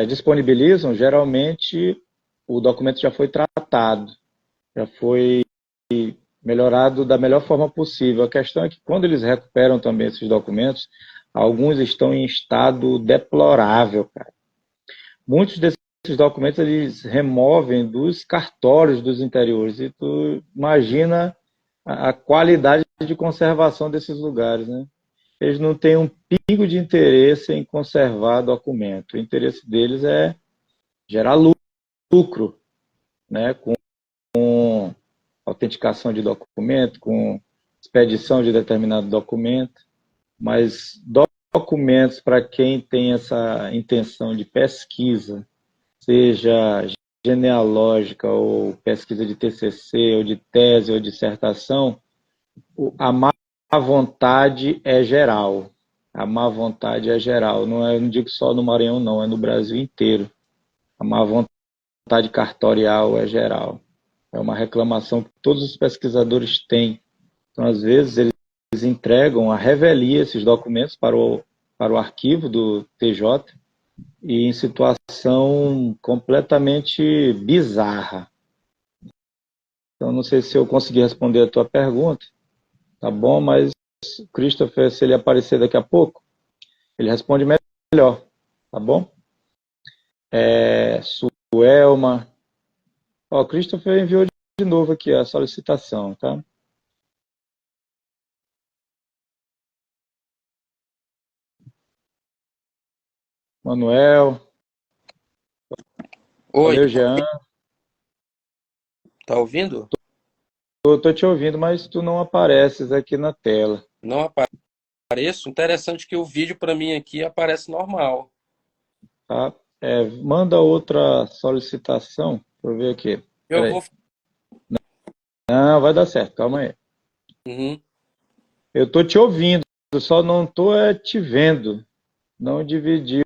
Speaker 1: disponibilizam, geralmente o documento já foi tratado, já foi melhorado da melhor forma possível. A questão é que quando eles recuperam também esses documentos, alguns estão em estado deplorável, cara. Muitos desses documentos eles removem dos cartórios dos interiores, e tu imagina a qualidade de conservação desses lugares, né? Eles não têm um pingo de interesse em conservar documento. O interesse deles é gerar lucro, né? Com autenticação de documento, com expedição de determinado documento, mas documentos para quem tem essa intenção de pesquisa, seja genealógica ou pesquisa de TCC, ou de tese, ou dissertação, a má vontade é geral. A má vontade é geral. Não digo só no Maranhão, não, é no Brasil inteiro. A má vontade cartorial é geral. É uma reclamação que todos os pesquisadores têm. Então, às vezes, eles entregam a revelia esses documentos para o arquivo do TJ e em situação completamente bizarra. Então, não sei se eu consegui responder a tua pergunta, tá bom? Mas o Christopher, se ele aparecer daqui a pouco, ele responde melhor, tá bom? Suelma. Ó, o Christopher enviou de novo aqui a solicitação, tá? Manuel.
Speaker 2: Oi,
Speaker 1: Valeu, Jean.
Speaker 2: tá ouvindo?
Speaker 1: Eu tô te ouvindo, mas tu não apareces aqui na tela,
Speaker 2: Não apareço? Interessante que o vídeo para mim aqui aparece normal.
Speaker 1: tá? Manda outra solicitação. Deixa eu ver aqui.
Speaker 2: Eu
Speaker 1: Peraí.
Speaker 2: vou.
Speaker 1: Não, vai dar certo, calma aí.
Speaker 2: Uhum.
Speaker 1: Eu tô te ouvindo, só não tô te vendo. Não dividiu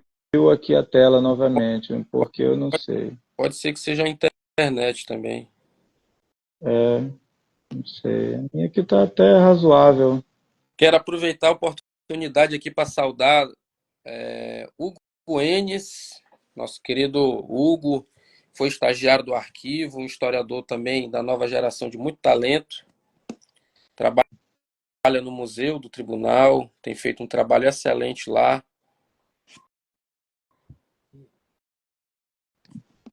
Speaker 1: aqui a tela novamente, porque eu não sei.
Speaker 2: Pode ser que seja a internet também.
Speaker 1: Não sei. A minha aqui tá até razoável.
Speaker 2: Quero aproveitar a oportunidade aqui para saudar Hugo Enes, nosso querido Hugo, foi estagiário do arquivo, um historiador também da nova geração de muito talento, trabalha no Museu do Tribunal, tem feito um trabalho excelente lá.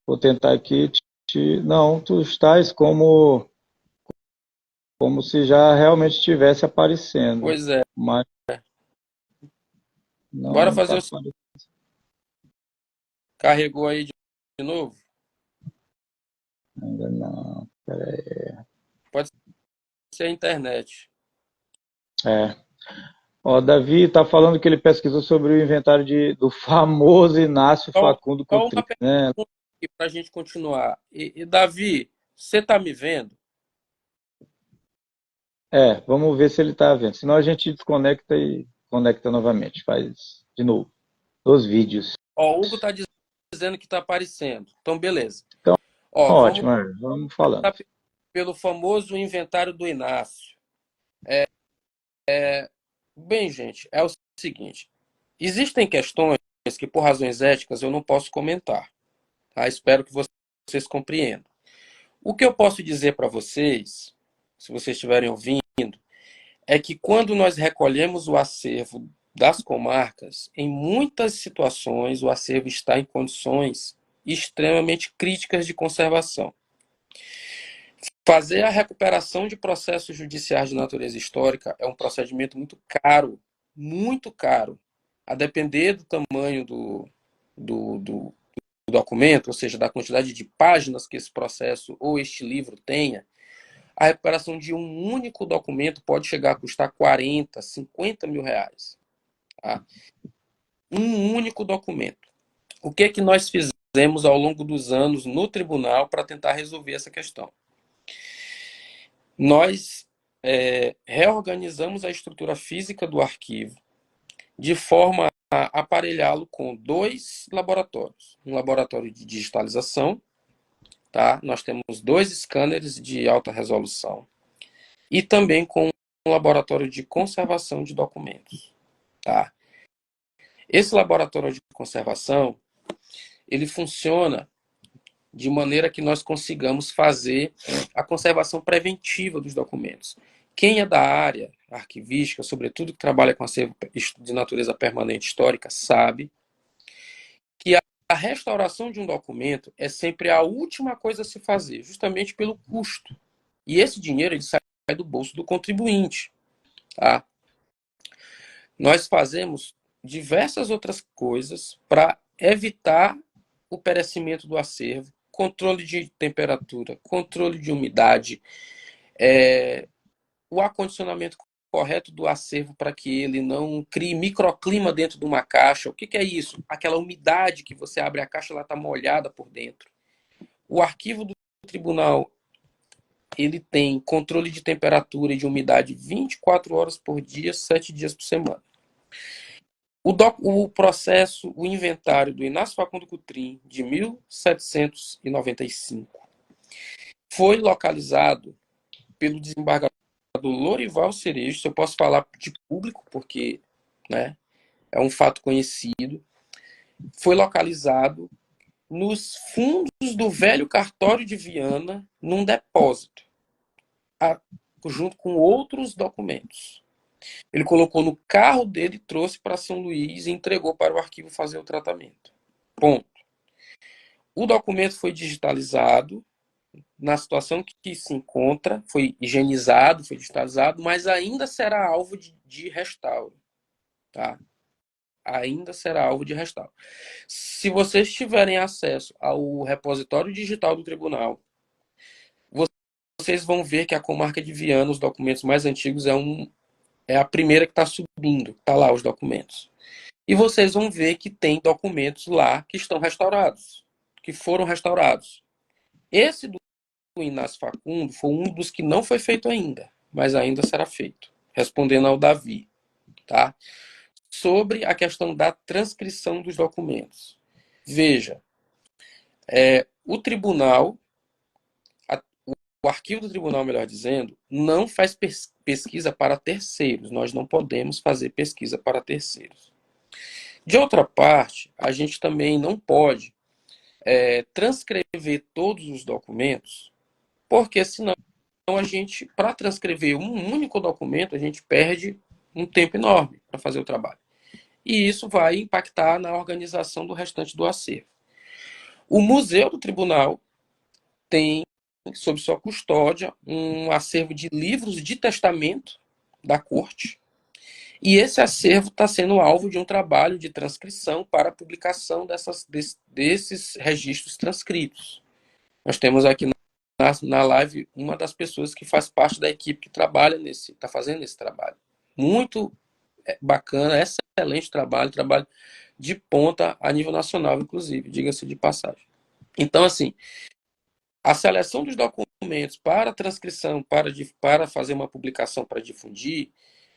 Speaker 1: Vou tentar aqui Não, tu estás como se já realmente estivesse aparecendo.
Speaker 2: Pois é,
Speaker 1: Mas não,
Speaker 2: bora
Speaker 1: não está
Speaker 2: fazer o.
Speaker 1: aparecendo
Speaker 2: Carregou aí de novo?
Speaker 1: ainda não. Peraí.
Speaker 2: Pode ser a internet.
Speaker 1: É. Ó, Davi está falando que ele pesquisou sobre o inventário do famoso Inácio Facundo
Speaker 2: Só
Speaker 1: Cotrim,
Speaker 2: uma
Speaker 1: né?
Speaker 2: pergunta aqui para a gente continuar. Davi, você está me vendo?
Speaker 1: Vamos ver se ele está vendo. Senão a gente desconecta e conecta novamente. Faz de novo. Dos vídeos.
Speaker 2: Ó, o Hugo está dizendo que está aparecendo. Então, beleza.
Speaker 1: Então,
Speaker 2: Ó, vamos
Speaker 1: ótimo, vamos falando.
Speaker 2: lá pelo famoso inventário do Inácio. Bem, gente, é o seguinte: existem questões que, por razões éticas, eu não posso comentar. Tá? Espero que vocês compreendam. O que eu posso dizer para vocês, se vocês estiverem ouvindo, é que quando nós recolhemos o acervo das comarcas, em muitas situações o acervo está em condições extremamente críticas de conservação. Fazer a recuperação de processos judiciais de natureza histórica é um procedimento muito caro, a depender do tamanho do documento, ou seja, da quantidade de páginas que esse processo ou este livro tenha. A recuperação de um único documento pode chegar a custar 40, 50 mil reais. Tá? Um único documento. O que é que nós fizemos ao longo dos anos no tribunal para tentar resolver essa questão? Nós reorganizamos a estrutura física do arquivo de forma a aparelhá-lo com dois laboratórios. Um laboratório de digitalização, tá? Nós temos dois scanners de alta resolução e também com um laboratório de conservação de documentos. Tá? Esse laboratório de conservação, ele funciona de maneira que nós consigamos fazer a conservação preventiva dos documentos. Quem é da área arquivística, sobretudo que trabalha com acervo de natureza permanente histórica, sabe que a restauração de um documento é sempre a última coisa a se fazer, justamente pelo custo. E esse dinheiro ele sai do bolso do contribuinte. Tá? Nós fazemos diversas outras coisas para evitar o perecimento do acervo, controle de temperatura, controle de umidade, o acondicionamento correto do acervo para que ele não crie microclima dentro de uma caixa. O que, que é isso? Aquela umidade que você abre a caixa, ela está molhada por dentro. O arquivo do tribunal ele tem controle de temperatura e de umidade 24 horas por dia, 7 dias por semana. O processo, o inventário do Inácio Facundo Cotrim, de 1795, foi localizado pelo desembargador Lorival Cerejo. Se eu posso falar de público, porque né, é um fato conhecido. Foi localizado nos fundos do velho cartório de Viana, num depósito, junto com outros documentos. Ele colocou no carro dele, trouxe para São Luís e entregou para o arquivo fazer o tratamento. Ponto. O documento foi digitalizado na situação que se encontra, foi higienizado, foi digitalizado, mas ainda será alvo de restauro. Tá? Ainda será alvo de restauro. Se vocês tiverem acesso ao repositório digital do tribunal, vocês vão ver que a comarca de Viana, os documentos mais antigos, é a primeira que está subindo. Está lá os documentos. E vocês vão ver que tem documentos lá que estão restaurados, que foram restaurados. Esse do Inácio Facundo foi um dos que não foi feito ainda, mas ainda será feito. Respondendo ao Davi, tá? Sobre a questão da transcrição dos documentos. Veja, o tribunal, o arquivo do tribunal, melhor dizendo, não faz pesquisa para terceiros. Nós não podemos fazer pesquisa para terceiros. De outra parte, a gente também não pode transcrever todos os documentos, porque senão a gente, para transcrever um único documento, a gente perde um tempo enorme para fazer o trabalho. E isso vai impactar na organização do restante do acervo. O Museu do Tribunal tem, sob sua custódia, um acervo de livros de testamento da Corte, e esse acervo está sendo alvo de um trabalho de transcrição para a publicação desses registros transcritos. Nós temos aqui na live uma das pessoas que faz parte da equipe que trabalha está fazendo esse trabalho. Muito bacana, excelente trabalho de ponta a nível nacional, inclusive, diga-se de passagem. Então, assim, a seleção dos documentos para transcrição, para fazer uma publicação, para difundir,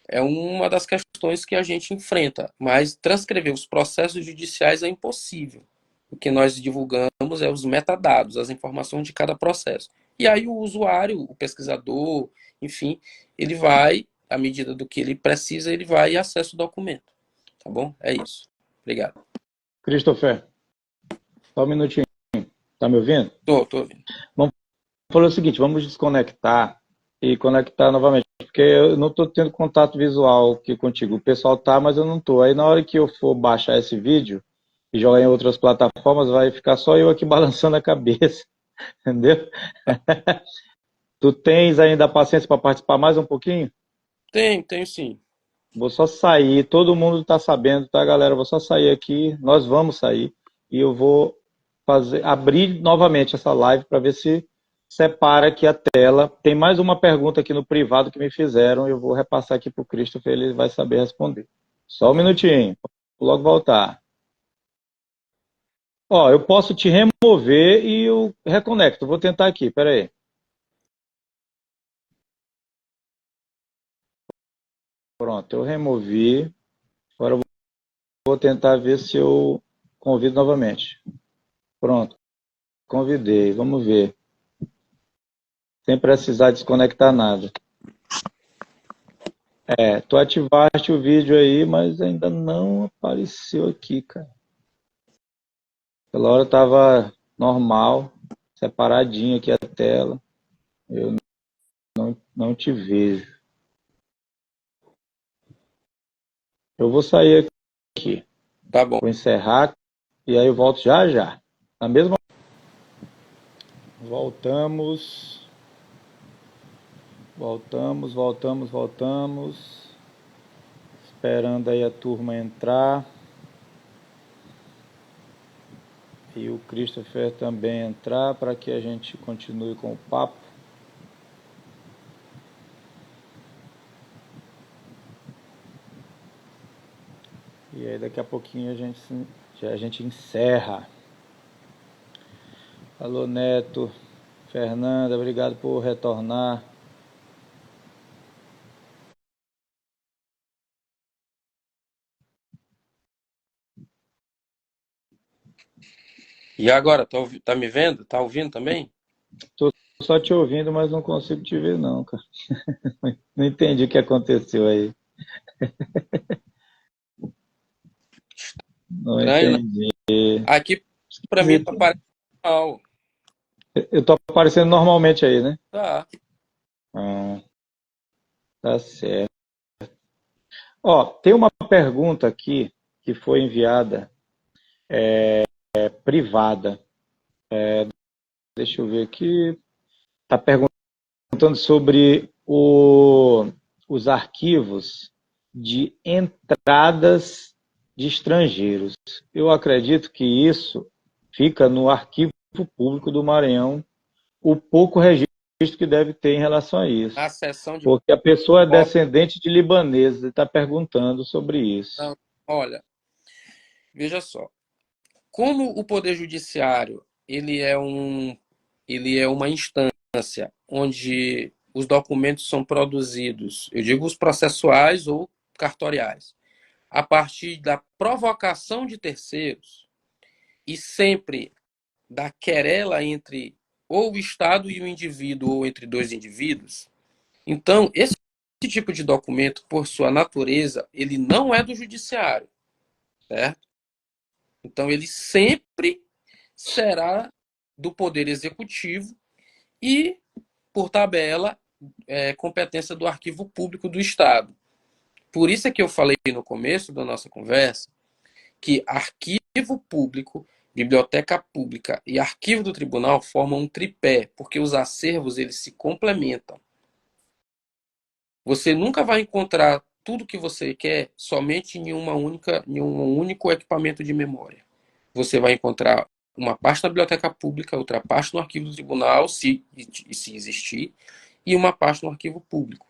Speaker 2: é uma das questões que a gente enfrenta, mas transcrever os processos judiciais é impossível. O que nós divulgamos é os metadados, as informações de cada processo. E aí o usuário, o pesquisador, enfim, ele vai, à medida do que ele precisa, ele vai e acessa o documento. Tá bom? É isso. Obrigado.
Speaker 1: Christopher, só um minutinho. Tá me ouvindo?
Speaker 2: Tô ouvindo.
Speaker 1: Vamos fazer o seguinte, vamos desconectar e conectar novamente, porque eu não estou tendo contato visual aqui contigo. O pessoal tá, mas eu não estou. Aí na hora que eu for baixar esse vídeo e jogar em outras plataformas, vai ficar só eu aqui balançando a cabeça, entendeu? Tu tens ainda paciência para participar mais um pouquinho?
Speaker 2: Tenho sim.
Speaker 1: Vou só sair, todo mundo está sabendo, tá, galera? Vou só sair aqui, nós vamos sair e eu vou abrir novamente essa live para ver se separa aqui a tela. Tem mais uma pergunta aqui no privado que me fizeram, eu vou repassar aqui para o Christopher, ele vai saber responder. Só um minutinho, vou logo voltar. Ó, eu posso te remover e eu reconecto. Vou tentar aqui, peraí. Pronto, eu removi. Agora eu vou tentar ver se eu convido novamente. Pronto, convidei, vamos ver. Sem precisar desconectar nada. Tu ativaste o vídeo aí, mas ainda não apareceu aqui, cara. Pela hora tava normal, separadinho aqui a tela. Eu não te vejo. Eu vou sair aqui.
Speaker 2: Tá bom.
Speaker 1: Vou encerrar e aí eu volto já já. Na mesma. Voltamos. Esperando aí a turma entrar. E o Christopher também entrar para que a gente continue com o papo. E aí daqui a pouquinho a gente encerra. Alô, Neto. Fernanda, obrigado por retornar.
Speaker 2: E agora, tá me vendo? Tá ouvindo também?
Speaker 1: Tô só te ouvindo, mas não consigo te ver não, cara. Não entendi o que aconteceu aí. Não
Speaker 2: Estranho, né?
Speaker 1: entendi.
Speaker 2: Aqui, pra mim, tá parecendo mal.
Speaker 1: Eu tô aparecendo normalmente aí, né?
Speaker 2: Tá.
Speaker 1: Ah, tá certo. Ó, tem uma pergunta aqui que foi enviada privada. Deixa eu ver aqui. Tá perguntando sobre os arquivos de entradas de estrangeiros. Eu acredito que isso fica no arquivo público do Maranhão, o pouco registro que deve ter em relação a isso.
Speaker 2: Na seção de...
Speaker 1: Porque a pessoa é descendente de libaneses e está perguntando sobre isso.
Speaker 2: Não, olha, veja só, como o Poder Judiciário ele é uma instância onde os documentos são produzidos, eu digo os processuais ou cartoriais, a partir da provocação de terceiros e sempre da querela entre ou o Estado e o indivíduo ou entre dois indivíduos, então esse tipo de documento, por sua natureza, ele não é do judiciário, certo? Então ele sempre será do Poder Executivo e, por tabela, competência do Arquivo Público do Estado. Por isso é que eu falei no começo da nossa conversa que arquivo público, biblioteca pública e arquivo do tribunal formam um tripé, porque os acervos eles se complementam. Você nunca vai encontrar tudo que você quer somente em um único equipamento de memória. Você vai encontrar uma parte na biblioteca pública, outra parte no arquivo do tribunal, se existir, e uma parte no arquivo público.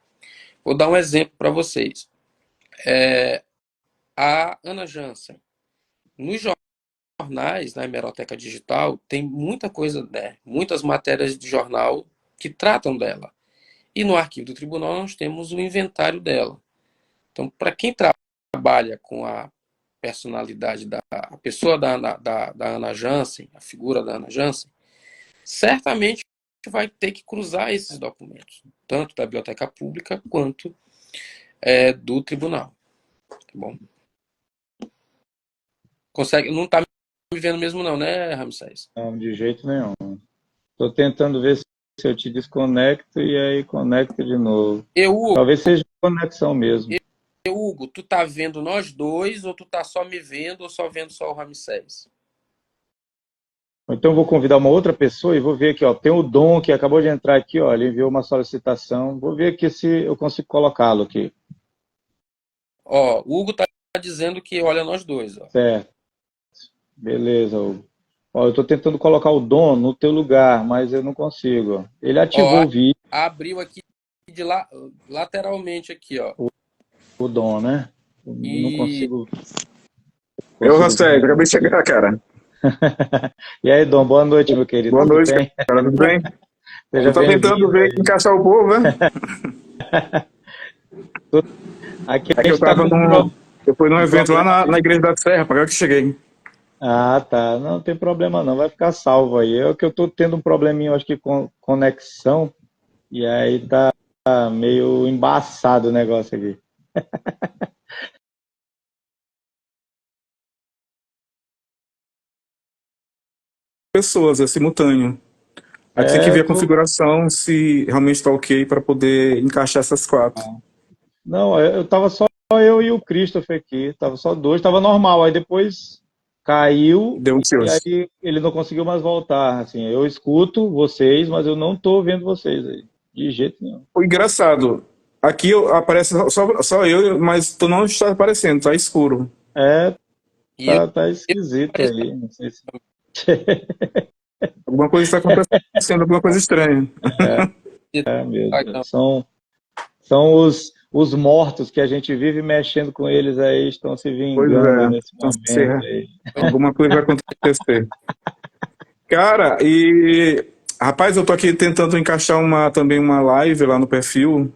Speaker 2: Vou dar um exemplo para vocês. A Ana Jansen, nos jornais, na hemeroteca digital, tem muita coisa, né? Muitas matérias de jornal que tratam dela. E no arquivo do tribunal nós temos o inventário dela. Então, para quem trabalha com a personalidade a pessoa da Ana Jansen, a figura da Ana Jansen, certamente vai ter que cruzar esses documentos, tanto da biblioteca pública quanto do tribunal. Tá bom? Consegue, não está me vendo mesmo não, né, Ramsés?
Speaker 1: Não, de jeito nenhum. Estou tentando ver se eu te desconecto e aí conecto de novo.
Speaker 2: Hugo,
Speaker 1: Talvez seja conexão mesmo.
Speaker 2: Hugo, tu tá vendo nós dois ou tu tá só me vendo ou só vendo só o Ramsés?
Speaker 1: Então vou convidar uma outra pessoa e vou ver aqui, ó. Tem o Dom que acabou de entrar aqui, ó. Ele enviou uma solicitação. Vou ver aqui se eu consigo colocá-lo aqui.
Speaker 2: Ó, o Hugo tá dizendo que olha nós dois, ó.
Speaker 1: Certo. Beleza, Hugo. Ó, eu estou tentando colocar o Dom no teu lugar, mas eu não consigo. Ó. Ele ativou
Speaker 2: Ó,
Speaker 1: o vídeo,
Speaker 2: abriu aqui lateralmente aqui, ó.
Speaker 1: o Dom, né? Eu não
Speaker 2: E
Speaker 1: consigo.
Speaker 3: Eu,
Speaker 1: Consigo
Speaker 3: José,
Speaker 1: ver.
Speaker 3: acabei de chegar, cara.
Speaker 1: E aí, Dom, boa noite, meu querido.
Speaker 3: Boa
Speaker 1: Tudo
Speaker 3: noite,
Speaker 1: bem?
Speaker 3: cara. Tudo bem?
Speaker 1: Seja
Speaker 3: Eu tô tentando
Speaker 1: bem-vindo
Speaker 3: ver,
Speaker 1: aí.
Speaker 3: encaixar o povo, né?
Speaker 1: Aqui
Speaker 3: É
Speaker 1: a
Speaker 3: que
Speaker 1: gente
Speaker 3: eu
Speaker 1: está
Speaker 3: tava
Speaker 1: com
Speaker 3: num. Eu fui num
Speaker 1: um
Speaker 3: evento lá
Speaker 1: problema.
Speaker 3: na Igreja da Serra, para que eu cheguei.
Speaker 1: Ah, tá. Não tem problema não. Vai ficar salvo aí. É que eu estou tendo um probleminha, acho que com conexão. E aí tá meio embaçado o negócio aqui.
Speaker 3: Pessoas, é simultâneo. Aí tem que
Speaker 1: É,
Speaker 3: ver a configuração, se realmente tá ok para poder encaixar essas quatro.
Speaker 1: não, eu tava só eu e o Christopher aqui, tava só dois, tava normal, aí depois caiu
Speaker 3: Deu um
Speaker 1: e
Speaker 3: seus.
Speaker 1: aí ele não conseguiu mais voltar, assim, eu escuto vocês, mas eu não tô vendo vocês aí, de jeito nenhum.
Speaker 3: O engraçado, aqui aparece só eu, mas tu não está aparecendo, tá escuro.
Speaker 1: É,
Speaker 2: e eu
Speaker 1: tá esquisito
Speaker 2: aparecendo.
Speaker 1: aí, não sei se...
Speaker 3: Alguma coisa está acontecendo, alguma coisa estranha.
Speaker 1: É, meu Deus, são os mortos que a gente vive mexendo com eles aí, estão se
Speaker 3: Pois
Speaker 1: vingando aí
Speaker 3: é,
Speaker 1: nesse
Speaker 3: então,
Speaker 1: momento aí.
Speaker 3: alguma coisa vai acontecer. Cara, e rapaz, eu tô aqui tentando encaixar também uma live lá no perfil.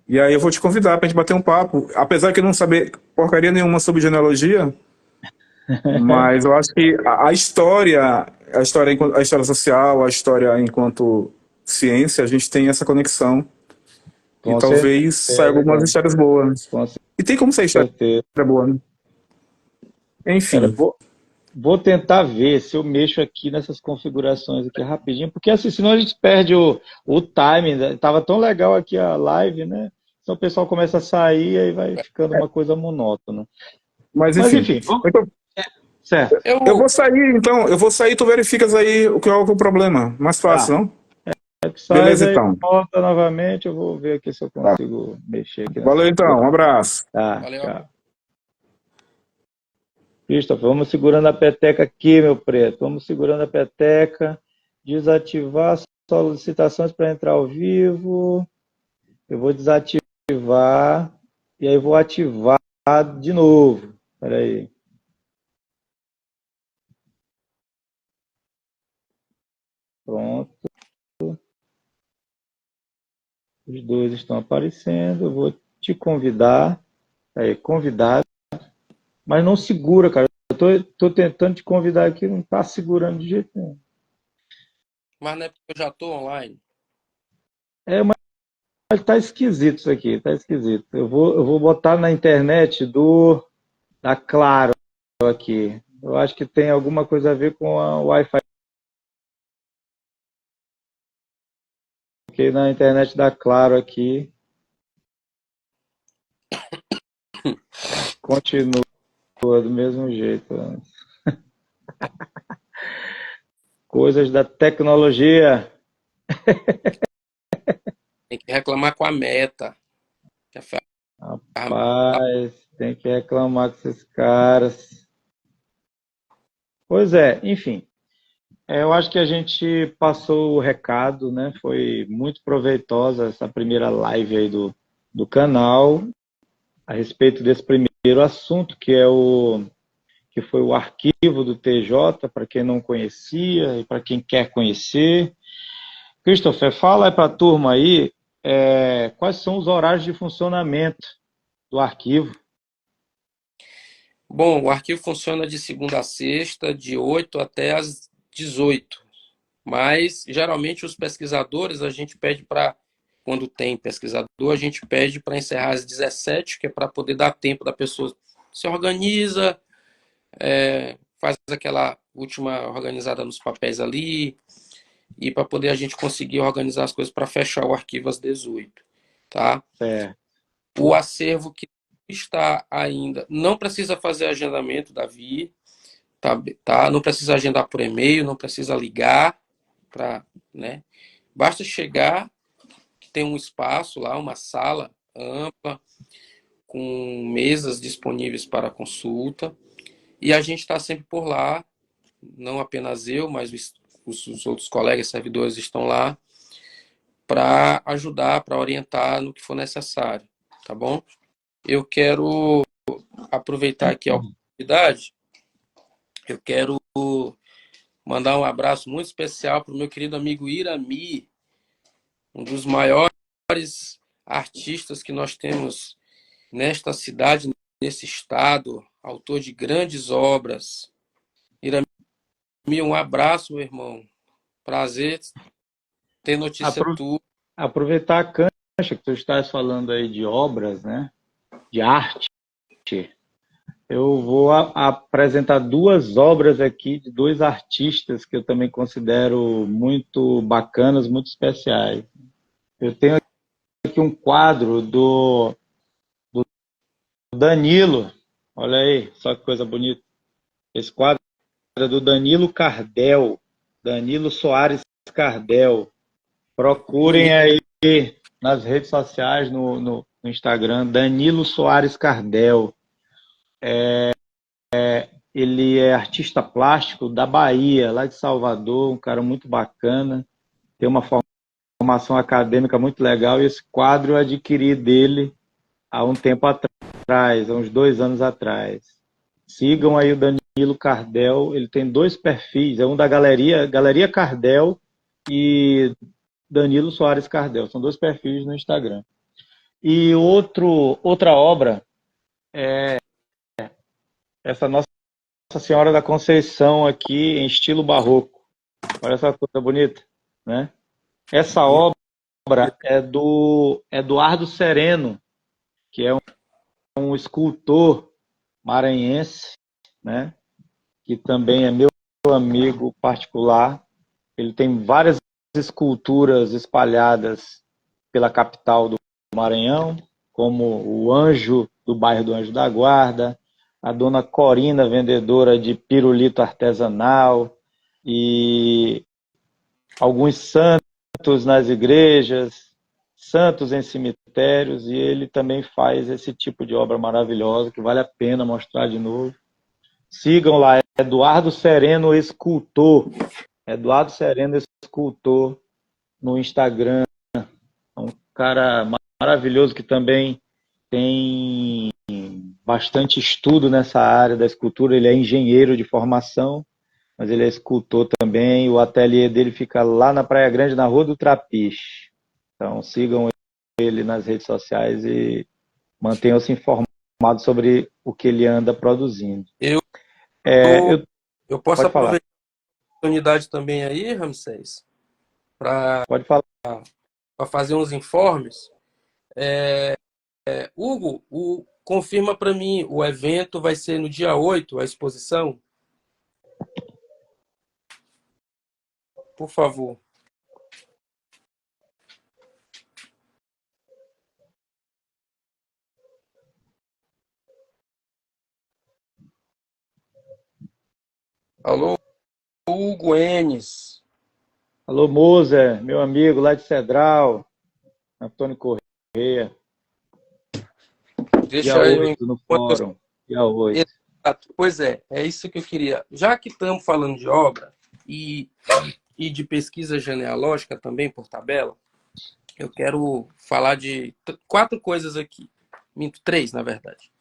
Speaker 3: E aí eu vou te convidar pra gente bater um papo. Apesar que eu não saber porcaria nenhuma sobre genealogia, mas eu acho que a história social, a história enquanto ciência, a gente tem essa conexão. E
Speaker 1: Com
Speaker 3: talvez saia algumas
Speaker 1: certeza,
Speaker 3: histórias boas.
Speaker 1: com
Speaker 3: E tem como sair história
Speaker 1: certeza.
Speaker 3: boa, né?
Speaker 1: Pera,
Speaker 3: Enfim.
Speaker 1: vou tentar ver se eu mexo aqui nessas configurações aqui rapidinho, porque assim, senão a gente perde o time, né? Tava tão legal aqui a live, né? Então o pessoal começa a sair e vai ficando uma coisa monótona.
Speaker 3: Mas
Speaker 1: Mas
Speaker 3: enfim.
Speaker 1: enfim,
Speaker 3: Então,
Speaker 1: certo.
Speaker 3: eu vou sair, então. Eu vou sair, tu verificas aí qual é o problema. Mais
Speaker 1: Tá.
Speaker 3: fácil, não?
Speaker 1: Sai,
Speaker 3: Beleza,
Speaker 1: daí
Speaker 3: então.
Speaker 1: volta novamente, eu vou ver aqui se eu
Speaker 3: Tá.
Speaker 1: consigo mexer aqui
Speaker 3: Valeu,
Speaker 1: nessas
Speaker 3: então.
Speaker 1: coisas.
Speaker 3: Um abraço.
Speaker 1: Tá,
Speaker 2: Valeu.
Speaker 1: tchau. Christopher, vamos segurando a peteca aqui, meu preto. Vamos segurando a peteca. Desativar solicitações para entrar ao vivo. Eu vou desativar e aí vou ativar de novo. Espera aí. Pronto. Os dois estão aparecendo. Eu vou te convidar. Aí, convidado. Mas não segura, cara. Eu tô tentando te convidar aqui, não tá segurando de jeito nenhum.
Speaker 2: Mas não é porque eu já estou online.
Speaker 1: É, mas tá esquisito isso aqui, tá esquisito. Eu vou botar na internet da Claro aqui. Eu acho que tem alguma coisa a ver com a Wi-Fi. Porque na internet da Claro aqui continua do mesmo jeito. Coisas da tecnologia.
Speaker 2: Tem que reclamar com a Meta. Que a ferramenta
Speaker 1: Rapaz, tem que reclamar com esses caras. Pois é, enfim. Eu acho que a gente passou o recado, né? Foi muito proveitosa essa primeira live aí do canal a respeito desse primeiro assunto, que foi o arquivo do TJ, para quem não conhecia e para quem quer conhecer. Christopher, fala aí para a turma aí quais são os horários de funcionamento do arquivo.
Speaker 2: Bom, o arquivo funciona de segunda a sexta, de 8 até às 18. Mas, geralmente, os pesquisadores, a gente pede para, quando tem pesquisador, a gente pede para encerrar às 17, que é para poder dar tempo da pessoa se organiza, faz aquela última organizada nos papéis ali, e para poder a gente conseguir organizar as coisas para fechar o arquivo às 18, tá?
Speaker 1: É,
Speaker 2: O acervo que está ainda, não precisa fazer agendamento, Davi, tá? Não precisa agendar por e-mail, não precisa ligar, né? Basta chegar, que tem um espaço lá, uma sala ampla, com mesas disponíveis para consulta, e a gente está sempre por lá, não apenas eu, mas os outros colegas servidores estão lá para ajudar, para orientar no que for necessário, tá bom? Eu quero aproveitar aqui a oportunidade, eu quero mandar um abraço muito especial para o meu querido amigo Irami, um dos maiores artistas que nós temos nesta cidade, nesse estado, autor de grandes obras. Irami, um abraço, meu irmão. Prazer ter notícia tua.
Speaker 1: aproveitar a cancha que tu estás falando aí de obras, né? De arte. Eu vou apresentar duas obras aqui de dois artistas que eu também considero muito bacanas, muito especiais. Eu tenho aqui um quadro do Danilo. Olha aí, só que coisa bonita. Esse quadro é do Danilo Cardel. Danilo Soares Cardel. Procurem
Speaker 2: Bonito.
Speaker 1: aí nas redes sociais, no Instagram, Danilo Soares Cardel. Ele é artista plástico da Bahia, lá de Salvador, um cara muito bacana, tem uma formação acadêmica muito legal, e esse quadro eu adquiri dele há um tempo atrás, há uns 2 anos atrás. Sigam aí o Danilo Cardel, ele tem dois perfis, é um da Galeria Cardel e Danilo Soares Cardel, são dois perfis no Instagram. E outra obra, essa Nossa Senhora da Conceição aqui em estilo barroco. Olha essa coisa bonita, né? Essa obra é do Eduardo Sereno, que é um escultor maranhense, né? Que também é meu amigo particular. Ele tem várias esculturas espalhadas pela capital do Maranhão, como o Anjo do bairro do Anjo da Guarda, a dona Corina, vendedora de pirulito artesanal, e alguns santos nas igrejas, santos em cemitérios, e ele também faz esse tipo de obra maravilhosa que vale a pena mostrar de novo. Sigam lá, Eduardo Sereno Escultor. Eduardo Sereno Escultor no Instagram. É um cara maravilhoso que também tem bastante estudo nessa área da escultura. Ele é engenheiro de formação mas ele é escultor também. O ateliê dele fica lá na Praia Grande, na Rua do Trapiche. Então sigam ele nas redes sociais e mantenham-se informados sobre o que ele anda produzindo.
Speaker 2: Eu,
Speaker 1: Eu,
Speaker 2: eu posso
Speaker 1: pode falar.
Speaker 2: aproveitar a oportunidade também aí, Ramsés, para
Speaker 1: Pode falar.
Speaker 2: fazer uns informes. Hugo, confirma para mim, o evento vai ser no dia 8, a exposição? Por favor. Alô, Hugo Enes.
Speaker 1: Alô, Moser, meu amigo lá de Cedral, Antônio Corrêa.
Speaker 2: Deixa
Speaker 1: Dia
Speaker 2: eu
Speaker 1: 8 no fórum. Dia 8.
Speaker 2: Exato. Pois é isso que eu queria. Já que estamos falando de obra e de pesquisa genealógica também, por tabela, eu quero falar de 4 coisas aqui. Minto, 3, na verdade.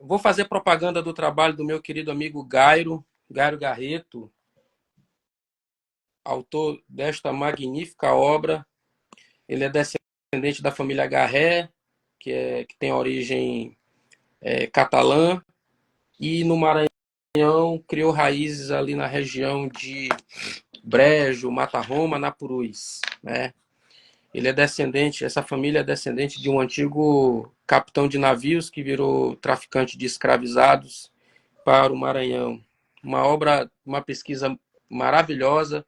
Speaker 2: Vou fazer propaganda do trabalho do meu querido amigo Gairo Garreto, autor desta magnífica obra. Ele é descendente da família Garré, que tem origem catalã, e no Maranhão criou raízes ali na região de Brejo, Mata Roma, Napurus, né? Ele é descendente, essa família é descendente de um antigo capitão de navios que virou traficante de escravizados para o Maranhão. Uma obra, uma pesquisa maravilhosa,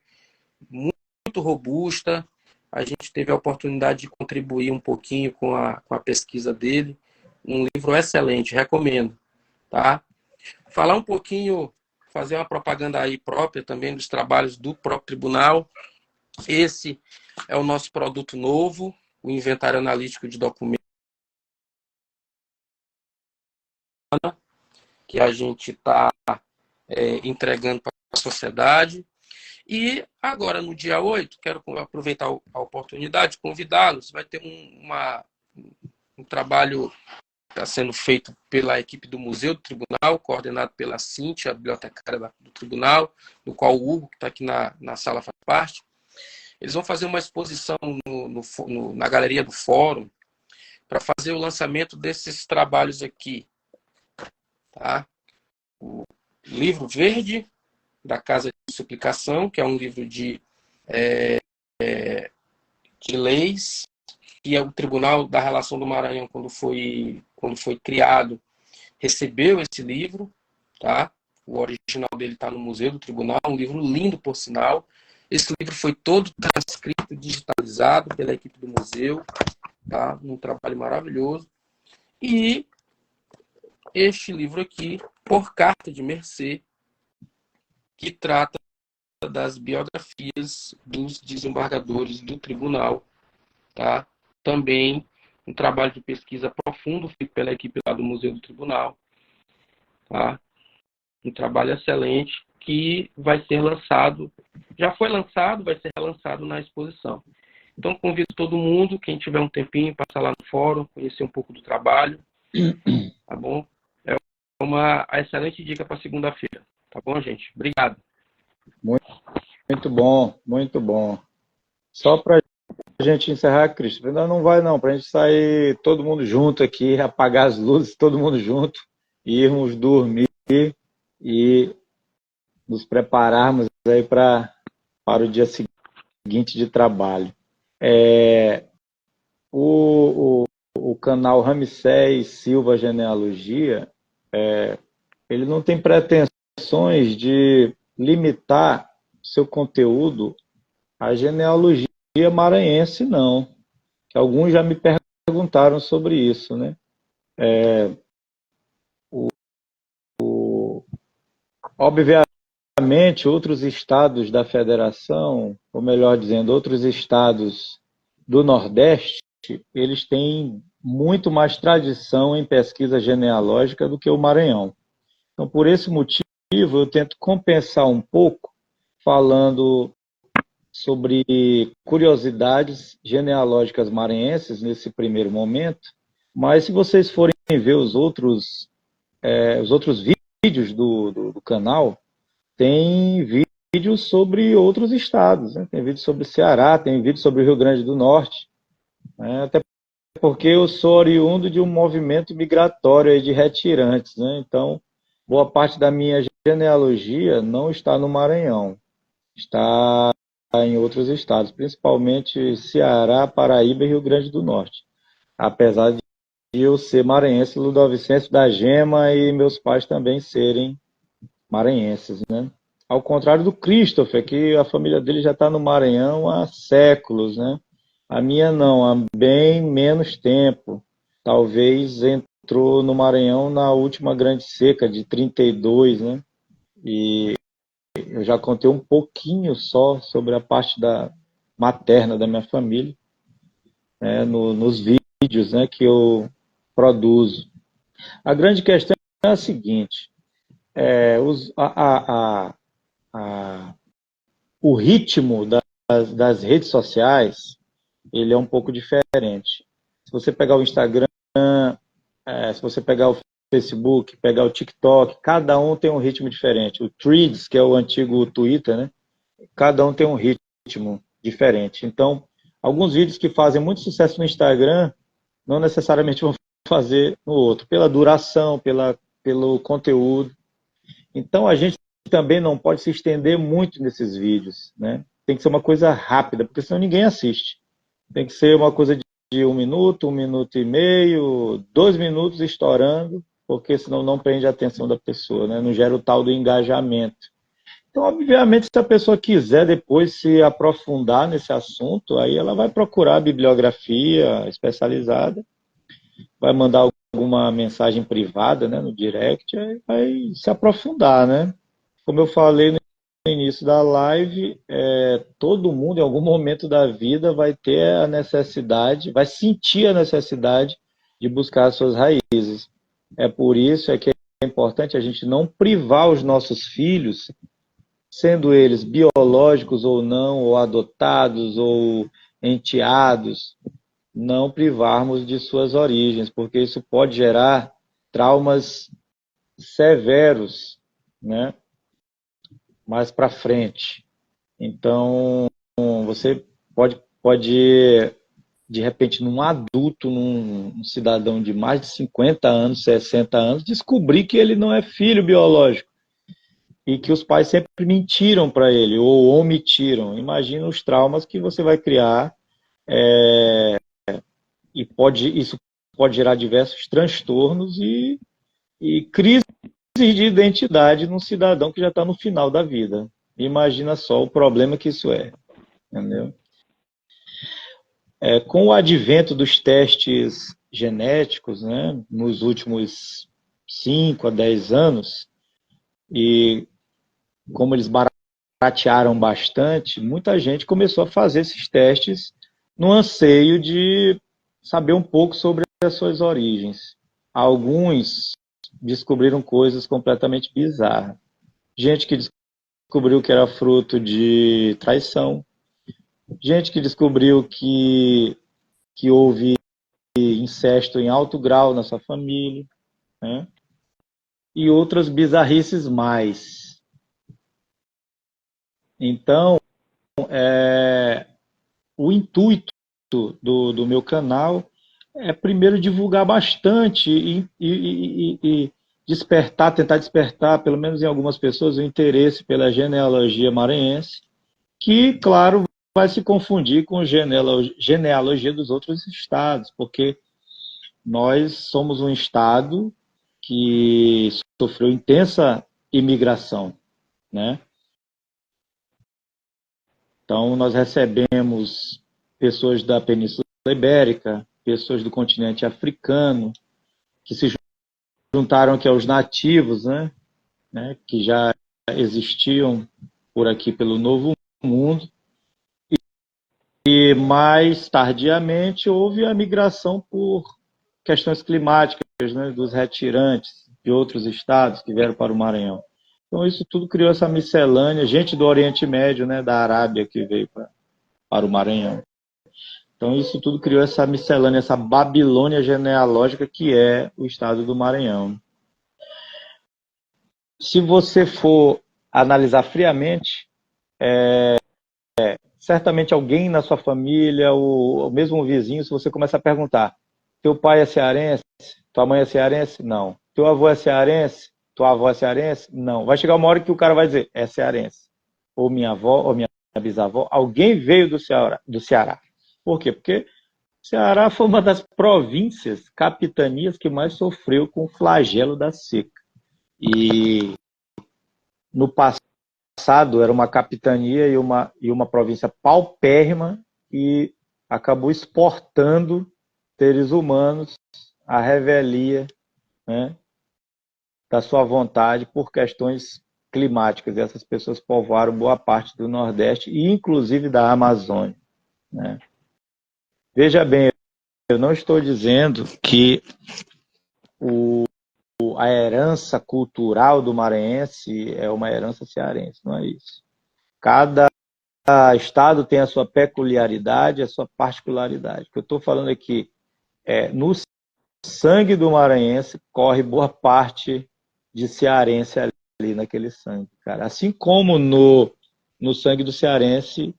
Speaker 2: muito robusta. A gente teve a oportunidade de contribuir um pouquinho com a pesquisa dele. Um livro excelente, recomendo, tá? Falar um pouquinho, fazer uma propaganda aí própria também dos trabalhos do próprio tribunal. Esse é o nosso produto novo, o inventário analítico de documentos, que a gente está entregando para a sociedade. E agora, no dia 8, quero aproveitar a oportunidade de convidá-los. Vai ter um trabalho que está sendo feito pela equipe do Museu do Tribunal, coordenado pela Cíntia, a bibliotecária do Tribunal, do qual o Hugo, que está aqui na sala, faz parte. Eles vão fazer uma exposição na galeria do Fórum para fazer o lançamento desses trabalhos aqui. Tá? O livro verde da Casa de Suplicação, que é um livro de leis, que é o Tribunal da Relação do Maranhão, quando foi criado, recebeu esse livro. Tá? O original dele está no Museu do Tribunal, um livro lindo, por sinal. Esse livro foi todo transcrito, digitalizado pela equipe do museu, tá? Um trabalho maravilhoso. E este livro aqui, Por Carta de Mercê, que trata das biografias dos desembargadores do tribunal, tá? Também um trabalho de pesquisa profundo feito pela equipe lá do Museu do Tribunal, tá? Um trabalho excelente que vai ser lançado, já foi lançado, vai ser relançado na exposição. Então, convido todo mundo, quem tiver um tempinho, passar lá no fórum, conhecer um pouco do trabalho, tá bom? É uma excelente dica para segunda-feira, tá bom, gente? Obrigado.
Speaker 1: Muito bom, muito bom. Só para a gente encerrar, Cristo, ainda não vai não, para a gente sair todo mundo junto aqui, apagar as luzes, todo mundo junto, irmos dormir e nos prepararmos aí para o dia seguinte de trabalho. O canal Ramsés Silva Genealogia, ele não tem pretensões de limitar seu conteúdo à genealogia maranhense, não. Que alguns já me perguntaram sobre isso, né? Obviamente, outros estados da federação, ou melhor dizendo, outros estados do Nordeste, eles têm muito mais tradição em pesquisa genealógica do que o Maranhão. Então, por esse motivo, eu tento compensar um pouco falando sobre curiosidades genealógicas maranhenses nesse primeiro momento, mas se vocês forem ver os outros vídeos do canal, tem vídeos sobre outros estados, né? Tem vídeo sobre o Ceará, tem vídeo sobre o Rio Grande do Norte, né? Até porque eu sou oriundo de um movimento migratório aí de retirantes, né? Então, boa parte da minha genealogia não está no Maranhão, está em outros estados, principalmente Ceará, Paraíba e Rio Grande do Norte. Apesar de eu ser maranhense, ludovicense da Gema, e meus pais também serem maranhenses, né? Ao contrário do Christopher, que a família dele já está no Maranhão há séculos, né? A minha não, há bem menos tempo. Talvez entrou no Maranhão na última grande seca de 32, né? E eu já contei um pouquinho só sobre a parte da materna da minha família, né? Nos vídeos, né, que eu produzo. A grande questão é a seguinte: o ritmo das redes sociais, ele é um pouco diferente. Se você pegar o Instagram, se você pegar o Facebook, pegar o TikTok, cada um tem um ritmo diferente. O Threads, que é o antigo Twitter, né? Cada um tem um ritmo diferente. Então, alguns vídeos que fazem muito sucesso no Instagram não necessariamente vão fazer no outro, pela duração, pelo conteúdo. Então, a gente também não pode se estender muito nesses vídeos, né? Tem que ser uma coisa rápida, porque senão ninguém assiste. Tem que ser uma coisa de 1 minuto e meio, 2 minutos estourando, porque senão não prende a atenção da pessoa, né? Não gera o tal do engajamento. Então, obviamente, se a pessoa quiser depois se aprofundar nesse assunto, aí ela vai procurar bibliografia especializada, vai mandar alguma mensagem privada, né, no direct, aí vai se aprofundar, né? Como eu falei no início da live, todo mundo em algum momento da vida vai ter a necessidade, vai sentir a necessidade de buscar as suas raízes. É por isso que é importante a gente não privar os nossos filhos, sendo eles biológicos ou não, ou adotados, ou enteados, não privarmos de suas origens, porque isso pode gerar traumas severos, né, mais para frente. Então, você pode, de repente, num adulto, num cidadão de mais de 50 anos, 60 anos, descobrir que ele não é filho biológico e que os pais sempre mentiram para ele ou omitiram. Imagina os traumas que você vai criar, e isso pode gerar diversos transtornos e crises de identidade num cidadão que já está no final da vida. Imagina só o problema que isso é, entendeu? Com o advento dos testes genéticos, né, nos últimos 5 a 10 anos, e como eles baratearam bastante, muita gente começou a fazer esses testes no anseio de saber um pouco sobre as suas origens. Alguns descobriram coisas completamente bizarras. Gente que descobriu que era fruto de traição. Gente que descobriu que houve incesto em alto grau na sua família, né? E outras bizarrices mais. Então, o intuito do meu canal é primeiro divulgar bastante e tentar despertar, pelo menos em algumas pessoas, o interesse pela genealogia maranhense, que, claro, vai se confundir com genealogia dos outros estados, porque nós somos um estado que sofreu intensa imigração, né? Então, nós recebemos pessoas da Península Ibérica, pessoas do continente africano, que se juntaram aqui aos nativos, né, que já existiam por aqui pelo Novo Mundo. E mais tardiamente houve a migração por questões climáticas, né, dos retirantes de outros estados que vieram para o Maranhão. Então isso tudo criou essa miscelânea, gente do Oriente Médio, né, da Arábia que veio para o Maranhão. Então isso tudo criou essa miscelânea, essa Babilônia genealógica que é o estado do Maranhão. se você for analisar friamente, certamente alguém na sua família, ou mesmo um vizinho, se você começa a perguntar, teu pai é cearense? Tua mãe é cearense? Não. Teu avô é cearense? Tua avó é cearense? Não. Vai chegar uma hora que o cara vai dizer, é cearense. Ou minha avó, ou minha bisavó, alguém veio do Ceará. Do Ceará. Por quê? Porque o Ceará foi uma das províncias, capitanias que mais sofreu com o flagelo da seca. E no passado era uma capitania e uma província paupérrima e acabou exportando seres humanos à revelia, né, da sua vontade por questões climáticas. E essas pessoas povoaram boa parte do Nordeste e inclusive da Amazônia, né? Veja bem, eu não estou dizendo que a herança cultural do maranhense é uma herança cearense, não é isso. Cada estado tem a sua peculiaridade, a sua particularidade. O que eu estou falando aqui no sangue do maranhense corre boa parte de cearense ali naquele sangue, cara. Assim como no sangue do cearense,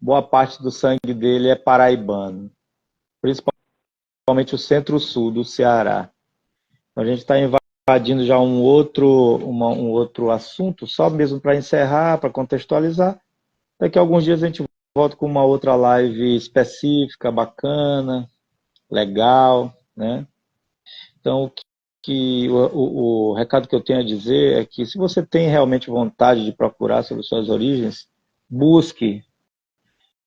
Speaker 1: boa parte do sangue dele é paraibano, principalmente o centro-sul do Ceará. Então, a gente está invadindo já um outro assunto, só mesmo para encerrar, para contextualizar. Daqui a alguns dias a gente volta com uma outra live específica, bacana, legal, né? Então, o recado que eu tenho a dizer é que se você tem realmente vontade de procurar sobre suas origens, busque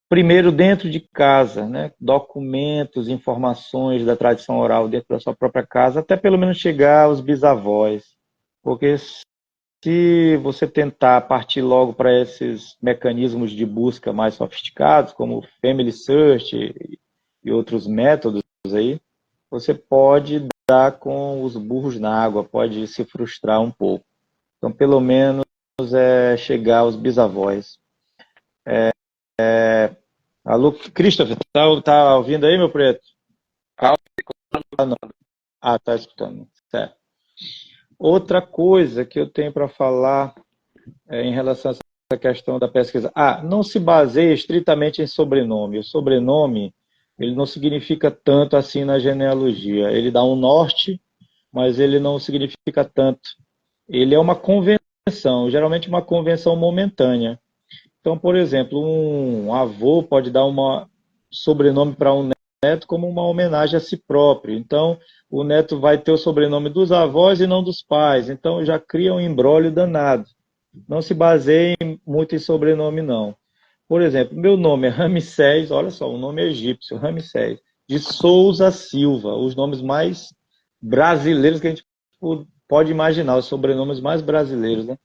Speaker 1: primeiro dentro de casa, né? Documentos, informações da tradição oral dentro da sua própria casa, até pelo menos chegar aos bisavós. Porque se você tentar partir logo para esses mecanismos de busca mais sofisticados, como o Family Search e outros métodos aí, você pode dar com os burros na água, pode se frustrar um pouco. Então, pelo menos, chegar aos bisavós. Alô, Christopher, tá ouvindo aí, meu preto? Ah, tá escutando. Certo. Outra coisa que eu tenho para falar em relação a essa questão da pesquisa. Não se baseia estritamente em sobrenome. O sobrenome, ele não significa tanto assim na genealogia. Ele dá um norte, mas ele não significa tanto. Ele é uma convenção, geralmente uma convenção momentânea. Então, por exemplo, um avô pode dar um sobrenome para um neto como uma homenagem a si próprio. Então, o neto vai ter o sobrenome dos avós e não dos pais. Então, já cria um imbróglio danado. Não se baseie muito em sobrenome, não. Por exemplo, meu nome é Ramsés, olha só, um nome egípcio, Ramsés, de Souza Silva, os nomes mais brasileiros que a gente pode imaginar, os sobrenomes mais brasileiros, né?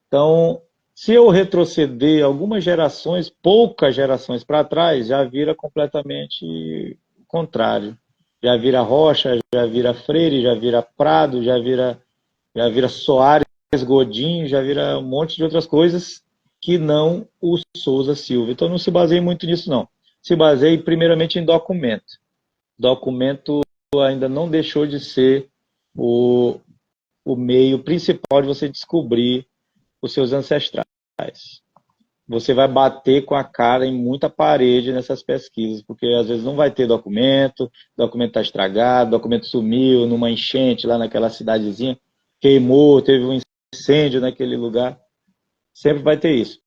Speaker 1: Então, se eu retroceder algumas gerações, poucas gerações para trás, já vira completamente o contrário. Já vira Rocha, já vira Freire, já vira Prado, já vira Soares, Godinho, já vira um monte de outras coisas que não o Souza Silva. Então não se baseie muito nisso, não. Se baseie primeiramente em documento. Documento ainda não deixou de ser o meio principal de você descobrir os seus ancestrais. Você vai bater com a cara em muita parede nessas pesquisas, porque às vezes não vai ter documento está estragado, documento sumiu numa enchente lá naquela cidadezinha, queimou, teve um incêndio naquele lugar. Sempre vai ter isso.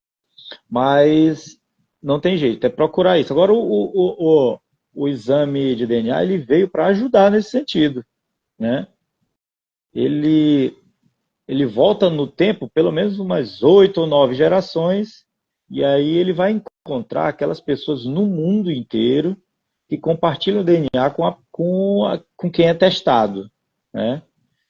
Speaker 1: Mas não tem jeito, é procurar isso. Agora, o exame de DNA ele veio para ajudar nesse sentido, né? Ele volta no tempo, pelo menos umas 8 ou 9 gerações, e aí ele vai encontrar aquelas pessoas no mundo inteiro que compartilham o DNA com quem é testado, né?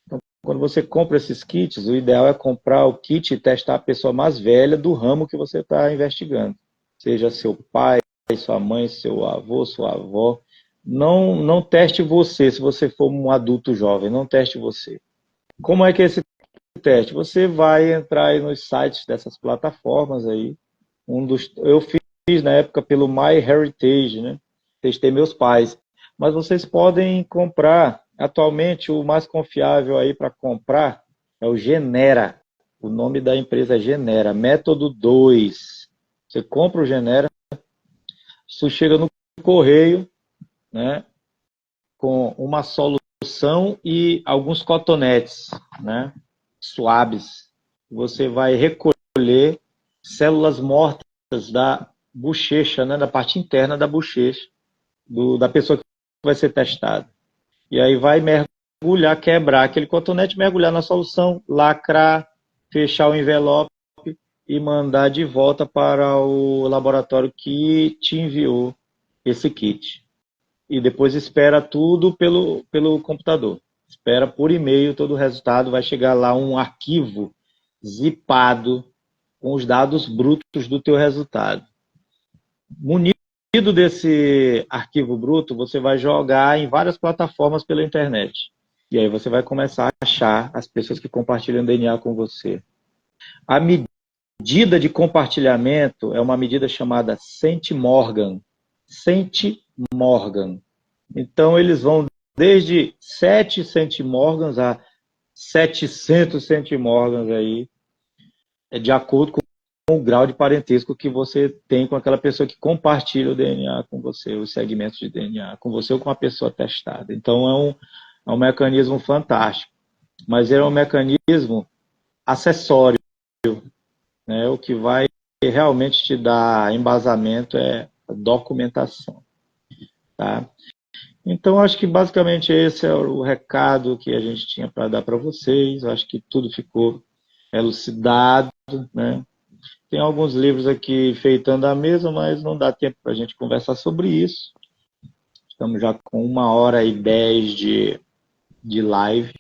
Speaker 1: Então, quando você compra esses kits, o ideal é comprar o kit e testar a pessoa mais velha do ramo que você está investigando. Seja seu pai, sua mãe, seu avô, sua avó. Não teste você se você for um adulto jovem, não teste você. Como é que é esse teste? Você vai entrar aí nos sites dessas plataformas aí. Eu fiz na época pelo MyHeritage, né? Testei meus pais. Mas vocês podem comprar. Atualmente o mais confiável aí para comprar é o Genera. O nome da empresa é Genera, método 2. Você compra o Genera, isso chega no correio, né, com uma solução e alguns cotonetes, né, suaves. Você vai recolher células mortas da bochecha, né, da parte interna da bochecha, da pessoa que vai ser testada. E aí vai mergulhar, quebrar aquele cotonete, mergulhar na solução, lacrar, fechar o envelope e mandar de volta para o laboratório que te enviou esse kit. E depois espera tudo pelo computador. Espera por e-mail todo o resultado, vai chegar lá um arquivo zipado com os dados brutos do teu resultado. Munido desse arquivo bruto, você vai jogar em várias plataformas pela internet. E aí você vai começar a achar as pessoas que compartilham DNA com você. A medida de compartilhamento é uma medida chamada Centimorgan. Centimorgan. Então, eles vão desde 7 centimorgans a 700 centimorgans aí, de acordo com o grau de parentesco que você tem com aquela pessoa que compartilha o DNA com você, os segmentos de DNA com você ou com a pessoa testada. Então, é um mecanismo fantástico. Mas ele é um mecanismo acessório, né? O que vai realmente te dar embasamento é a documentação. Tá? Então, acho que basicamente esse é o recado que a gente tinha para dar para vocês. Acho que tudo ficou elucidado, né? Tem alguns livros aqui feitando a mesa, mas não dá tempo para a gente conversar sobre isso. Estamos já com 1h10 de live.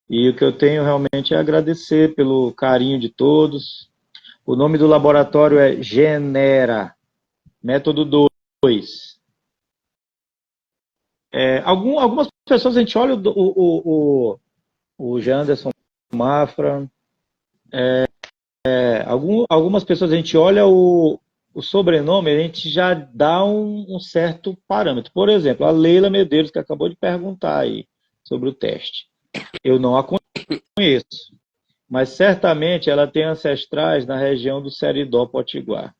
Speaker 1: E o que eu tenho realmente é agradecer pelo carinho de todos. O nome do laboratório é Genera, método 2. Algumas pessoas, a gente olha o Janderson Mafra, algumas pessoas a gente olha o sobrenome, a gente já dá um certo parâmetro. Por exemplo, a Leila Medeiros, que acabou de perguntar aí sobre o teste. Eu não a conheço, mas certamente ela tem ancestrais na região do Seridó Potiguar,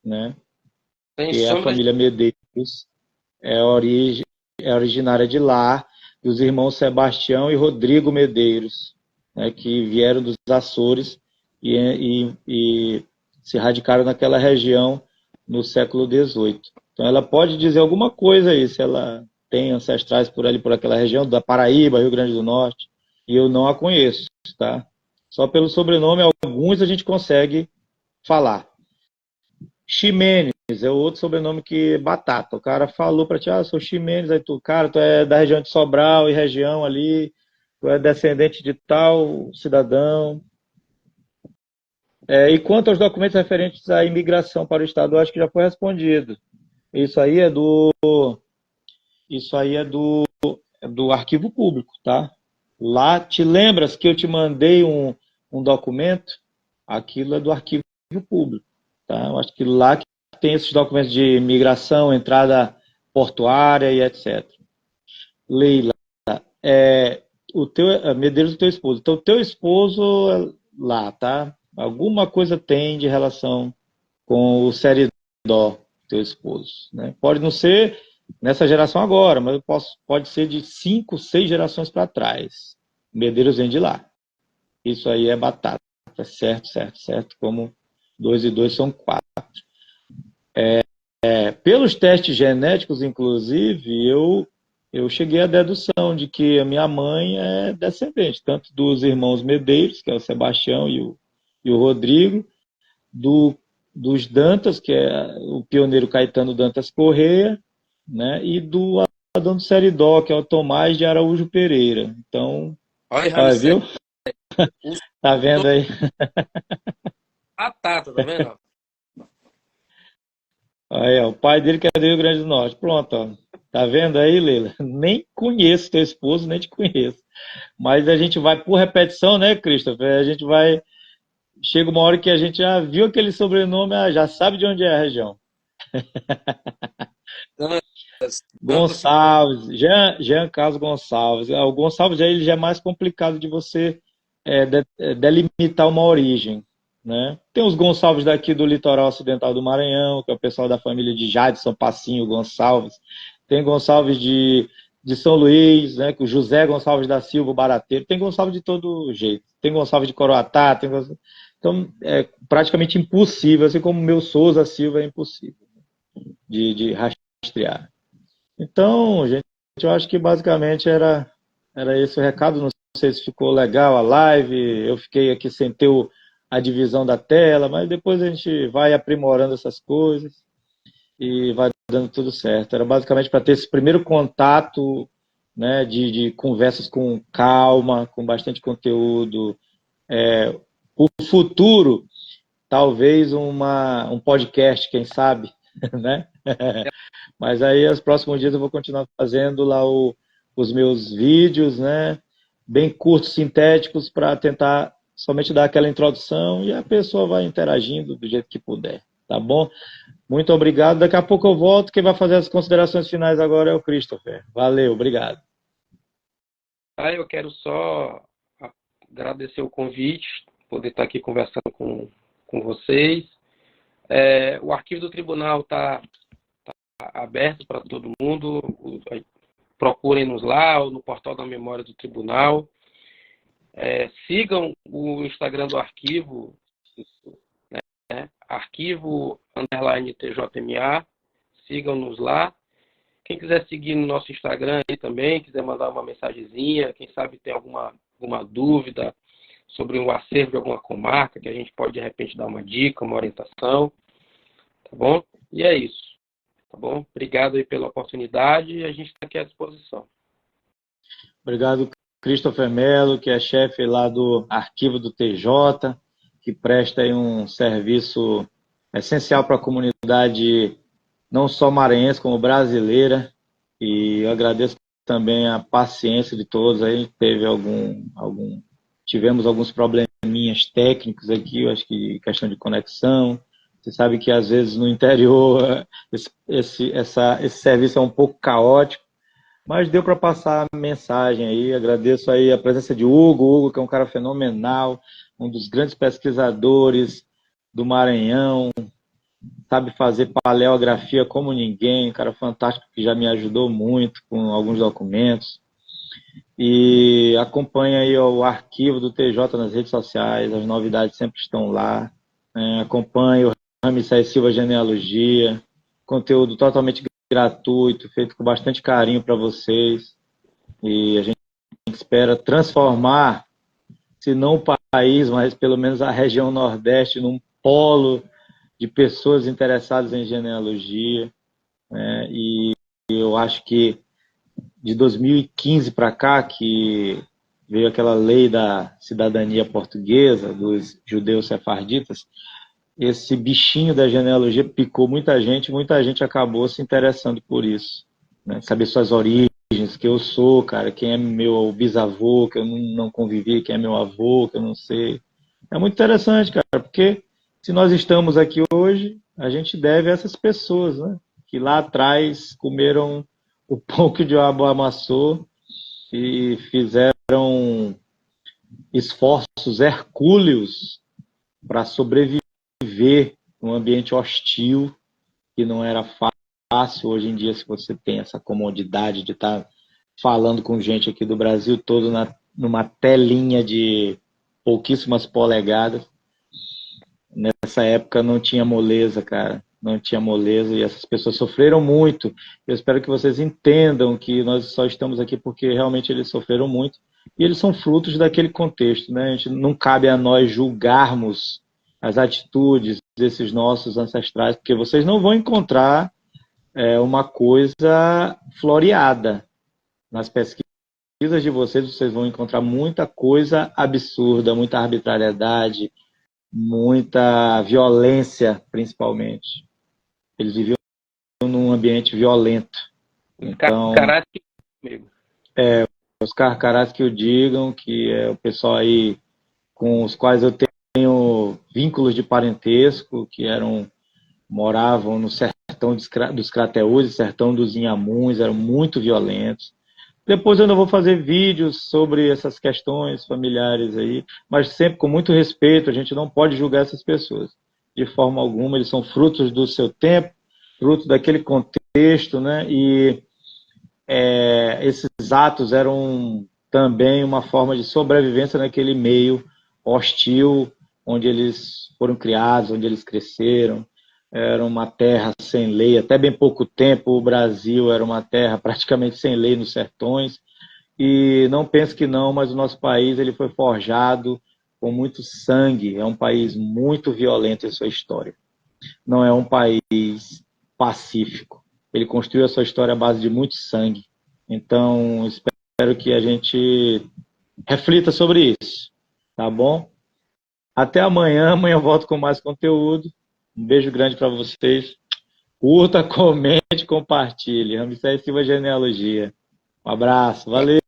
Speaker 1: né? Que é a família Medeiros, é originária de lá, dos irmãos Sebastião e Rodrigo Medeiros, né, que vieram dos Açores e se radicaram naquela região no século XVIII. Então ela pode dizer alguma coisa aí, se ela tem ancestrais por ali, por aquela região, da Paraíba, Rio Grande do Norte, e eu não a conheço, tá? Só pelo sobrenome, alguns a gente consegue falar. Ximenes é outro sobrenome que Batata. O cara falou para ti, sou Ximenes, aí tu, cara, tu é da região de Sobral e região ali, tu é descendente de tal cidadão. E quanto aos documentos referentes à imigração para o Estado, eu acho que já foi respondido. Isso aí é do arquivo público, tá? Lá, te lembras que eu te mandei um documento? Aquilo é do arquivo público, tá? Eu acho que lá que tem esses documentos de imigração, entrada portuária e etc. Leila, Medeiros do teu esposo. Então, o teu esposo é lá, tá? Alguma coisa tem de relação com o Seridó, teu esposo, né? Pode não ser nessa geração agora, mas pode ser de 5, 6 gerações para trás. Medeiros vem de lá. Isso aí é batata. Certo, certo, certo. Como 2 e 2 são 4. Pelos testes genéticos, inclusive, eu cheguei à dedução de que a minha mãe é descendente, tanto dos irmãos Medeiros, que é o Sebastião e o Rodrigo, dos Dantas, que é o pioneiro Caetano Dantas Corrêa, né, e do Adão do Seridó, que é o Tomás de Araújo Pereira. Então, viu? Tá vendo aí?
Speaker 2: Batata, tá vendo?
Speaker 1: Aí, o pai dele que é do Rio Grande do Norte. Pronto, ó. Tá vendo aí, Leila? Nem conheço teu esposo, nem te conheço. Mas a gente vai por repetição, né, Christopher? A gente vai... Chega uma hora que a gente já viu aquele sobrenome, já sabe de onde é a região. Gonçalves, Jean Carlos Gonçalves. O Gonçalves ele já é mais complicado de você delimitar uma origem, né? Tem os Gonçalves daqui do litoral ocidental do Maranhão, que é o pessoal da família de Jadson Passinho Gonçalves. Tem Gonçalves de São Luís, né? Que o José Gonçalves da Silva, o Barateiro. Tem Gonçalves de todo jeito. Tem Gonçalves de Coroatá. Então, é praticamente impossível, assim como o meu Souza Silva é impossível de rastrear. Então, gente, eu acho que basicamente era esse o recado. Não sei se ficou legal a live. Eu fiquei aqui sem ter a divisão da tela, mas depois a gente vai aprimorando essas coisas e vai dando tudo certo. Era basicamente para ter esse primeiro contato, né, de conversas com calma, com bastante conteúdo. O futuro, talvez um podcast, quem sabe, né? Mas aí, nos próximos dias, eu vou continuar fazendo lá os meus vídeos, né? Bem curtos, sintéticos, para tentar somente dar aquela introdução e a pessoa vai interagindo do jeito que puder, tá bom? Muito obrigado. Daqui a pouco eu volto. Quem vai fazer as considerações finais agora é o Christopher. Valeu, obrigado.
Speaker 2: Eu quero só agradecer o convite, poder estar aqui conversando com vocês. O arquivo do tribunal está aberto para todo mundo. Procurem-nos lá, ou no portal da memória do tribunal. Sigam o Instagram do arquivo, né? Arquivo_TJMA. Sigam-nos lá. Quem quiser seguir no nosso Instagram aí também, quiser mandar uma mensagenzinha, quem sabe tem alguma dúvida sobre um acervo de alguma comarca, que a gente pode, de repente, dar uma dica, uma orientação, tá bom? E é isso, tá bom? Obrigado aí pela oportunidade e a gente está aqui à disposição.
Speaker 1: Obrigado, Christopher Melo, que é chefe lá do arquivo do TJ, que presta aí um serviço essencial para a comunidade, não só maranhense, como brasileira. E eu agradeço também a paciência de todos. Aí tivemos alguns probleminhas técnicos aqui, eu acho que questão de conexão. Você sabe que às vezes no interior esse serviço é um pouco caótico, mas deu para passar a mensagem aí. Agradeço aí a presença de Hugo, que é um cara fenomenal, um dos grandes pesquisadores do Maranhão, sabe fazer paleografia como ninguém, um cara fantástico que já me ajudou muito com alguns documentos. E acompanha aí o arquivo do TJ nas redes sociais, as novidades sempre estão lá. Acompanha o Ramsés Silva Genealogia, conteúdo totalmente gratuito, feito com bastante carinho para vocês. E a gente espera transformar, se não o país, mas pelo menos a região Nordeste, num polo de pessoas interessadas em genealogia, né? E eu acho que de 2015 para cá, que veio aquela lei da cidadania portuguesa, dos judeus sefarditas, esse bichinho da genealogia picou muita gente acabou se interessando por isso, né? Saber suas origens, que eu sou, cara, quem é meu bisavô, que eu não convivi, quem é meu avô, que eu não sei. É muito interessante, cara, porque se nós estamos aqui hoje, a gente deve a essas pessoas, né? Que lá atrás comeram o pão que o diabo amassou e fizeram esforços hercúleos para sobreviver num ambiente hostil, que não era fácil. Hoje em dia, se você tem essa comodidade de estar falando com gente aqui do Brasil todo numa telinha de pouquíssimas polegadas, nessa época não tinha moleza, cara. Não tinha moleza e essas pessoas sofreram muito. Eu espero que vocês entendam que nós só estamos aqui porque realmente eles sofreram muito e eles são frutos daquele contexto, né? A gente, não cabe a nós julgarmos as atitudes desses nossos ancestrais, porque vocês não vão encontrar uma coisa floreada. Nas pesquisas de vocês vão encontrar muita coisa absurda, muita arbitrariedade, muita violência, principalmente. Eles viviam num ambiente violento. Então, os carcarás que o digam, que é o pessoal aí com os quais eu tenho vínculos de parentesco, que moravam no sertão dos Crateús, sertão dos Inhamuns, eram muito violentos. Depois eu ainda vou fazer vídeos sobre essas questões familiares aí, mas sempre com muito respeito, a gente não pode julgar essas pessoas. De forma alguma, eles são frutos do seu tempo, fruto daquele contexto, né? E esses atos eram também uma forma de sobrevivência naquele meio hostil onde eles foram criados, onde eles cresceram. Era uma terra sem lei, até bem pouco tempo o Brasil era uma terra praticamente sem lei nos sertões. E não pense que não, mas o nosso país ele foi forjado com muito sangue. É um país muito violento em sua história. Não é um país pacífico. Ele construiu a sua história à base de muito sangue. Então, espero que a gente reflita sobre isso, tá bom? Até amanhã. Amanhã eu volto com mais conteúdo. Um beijo grande para vocês. Curta, comente, compartilhe. Ramsés Silva Genealogia. Um abraço. Valeu.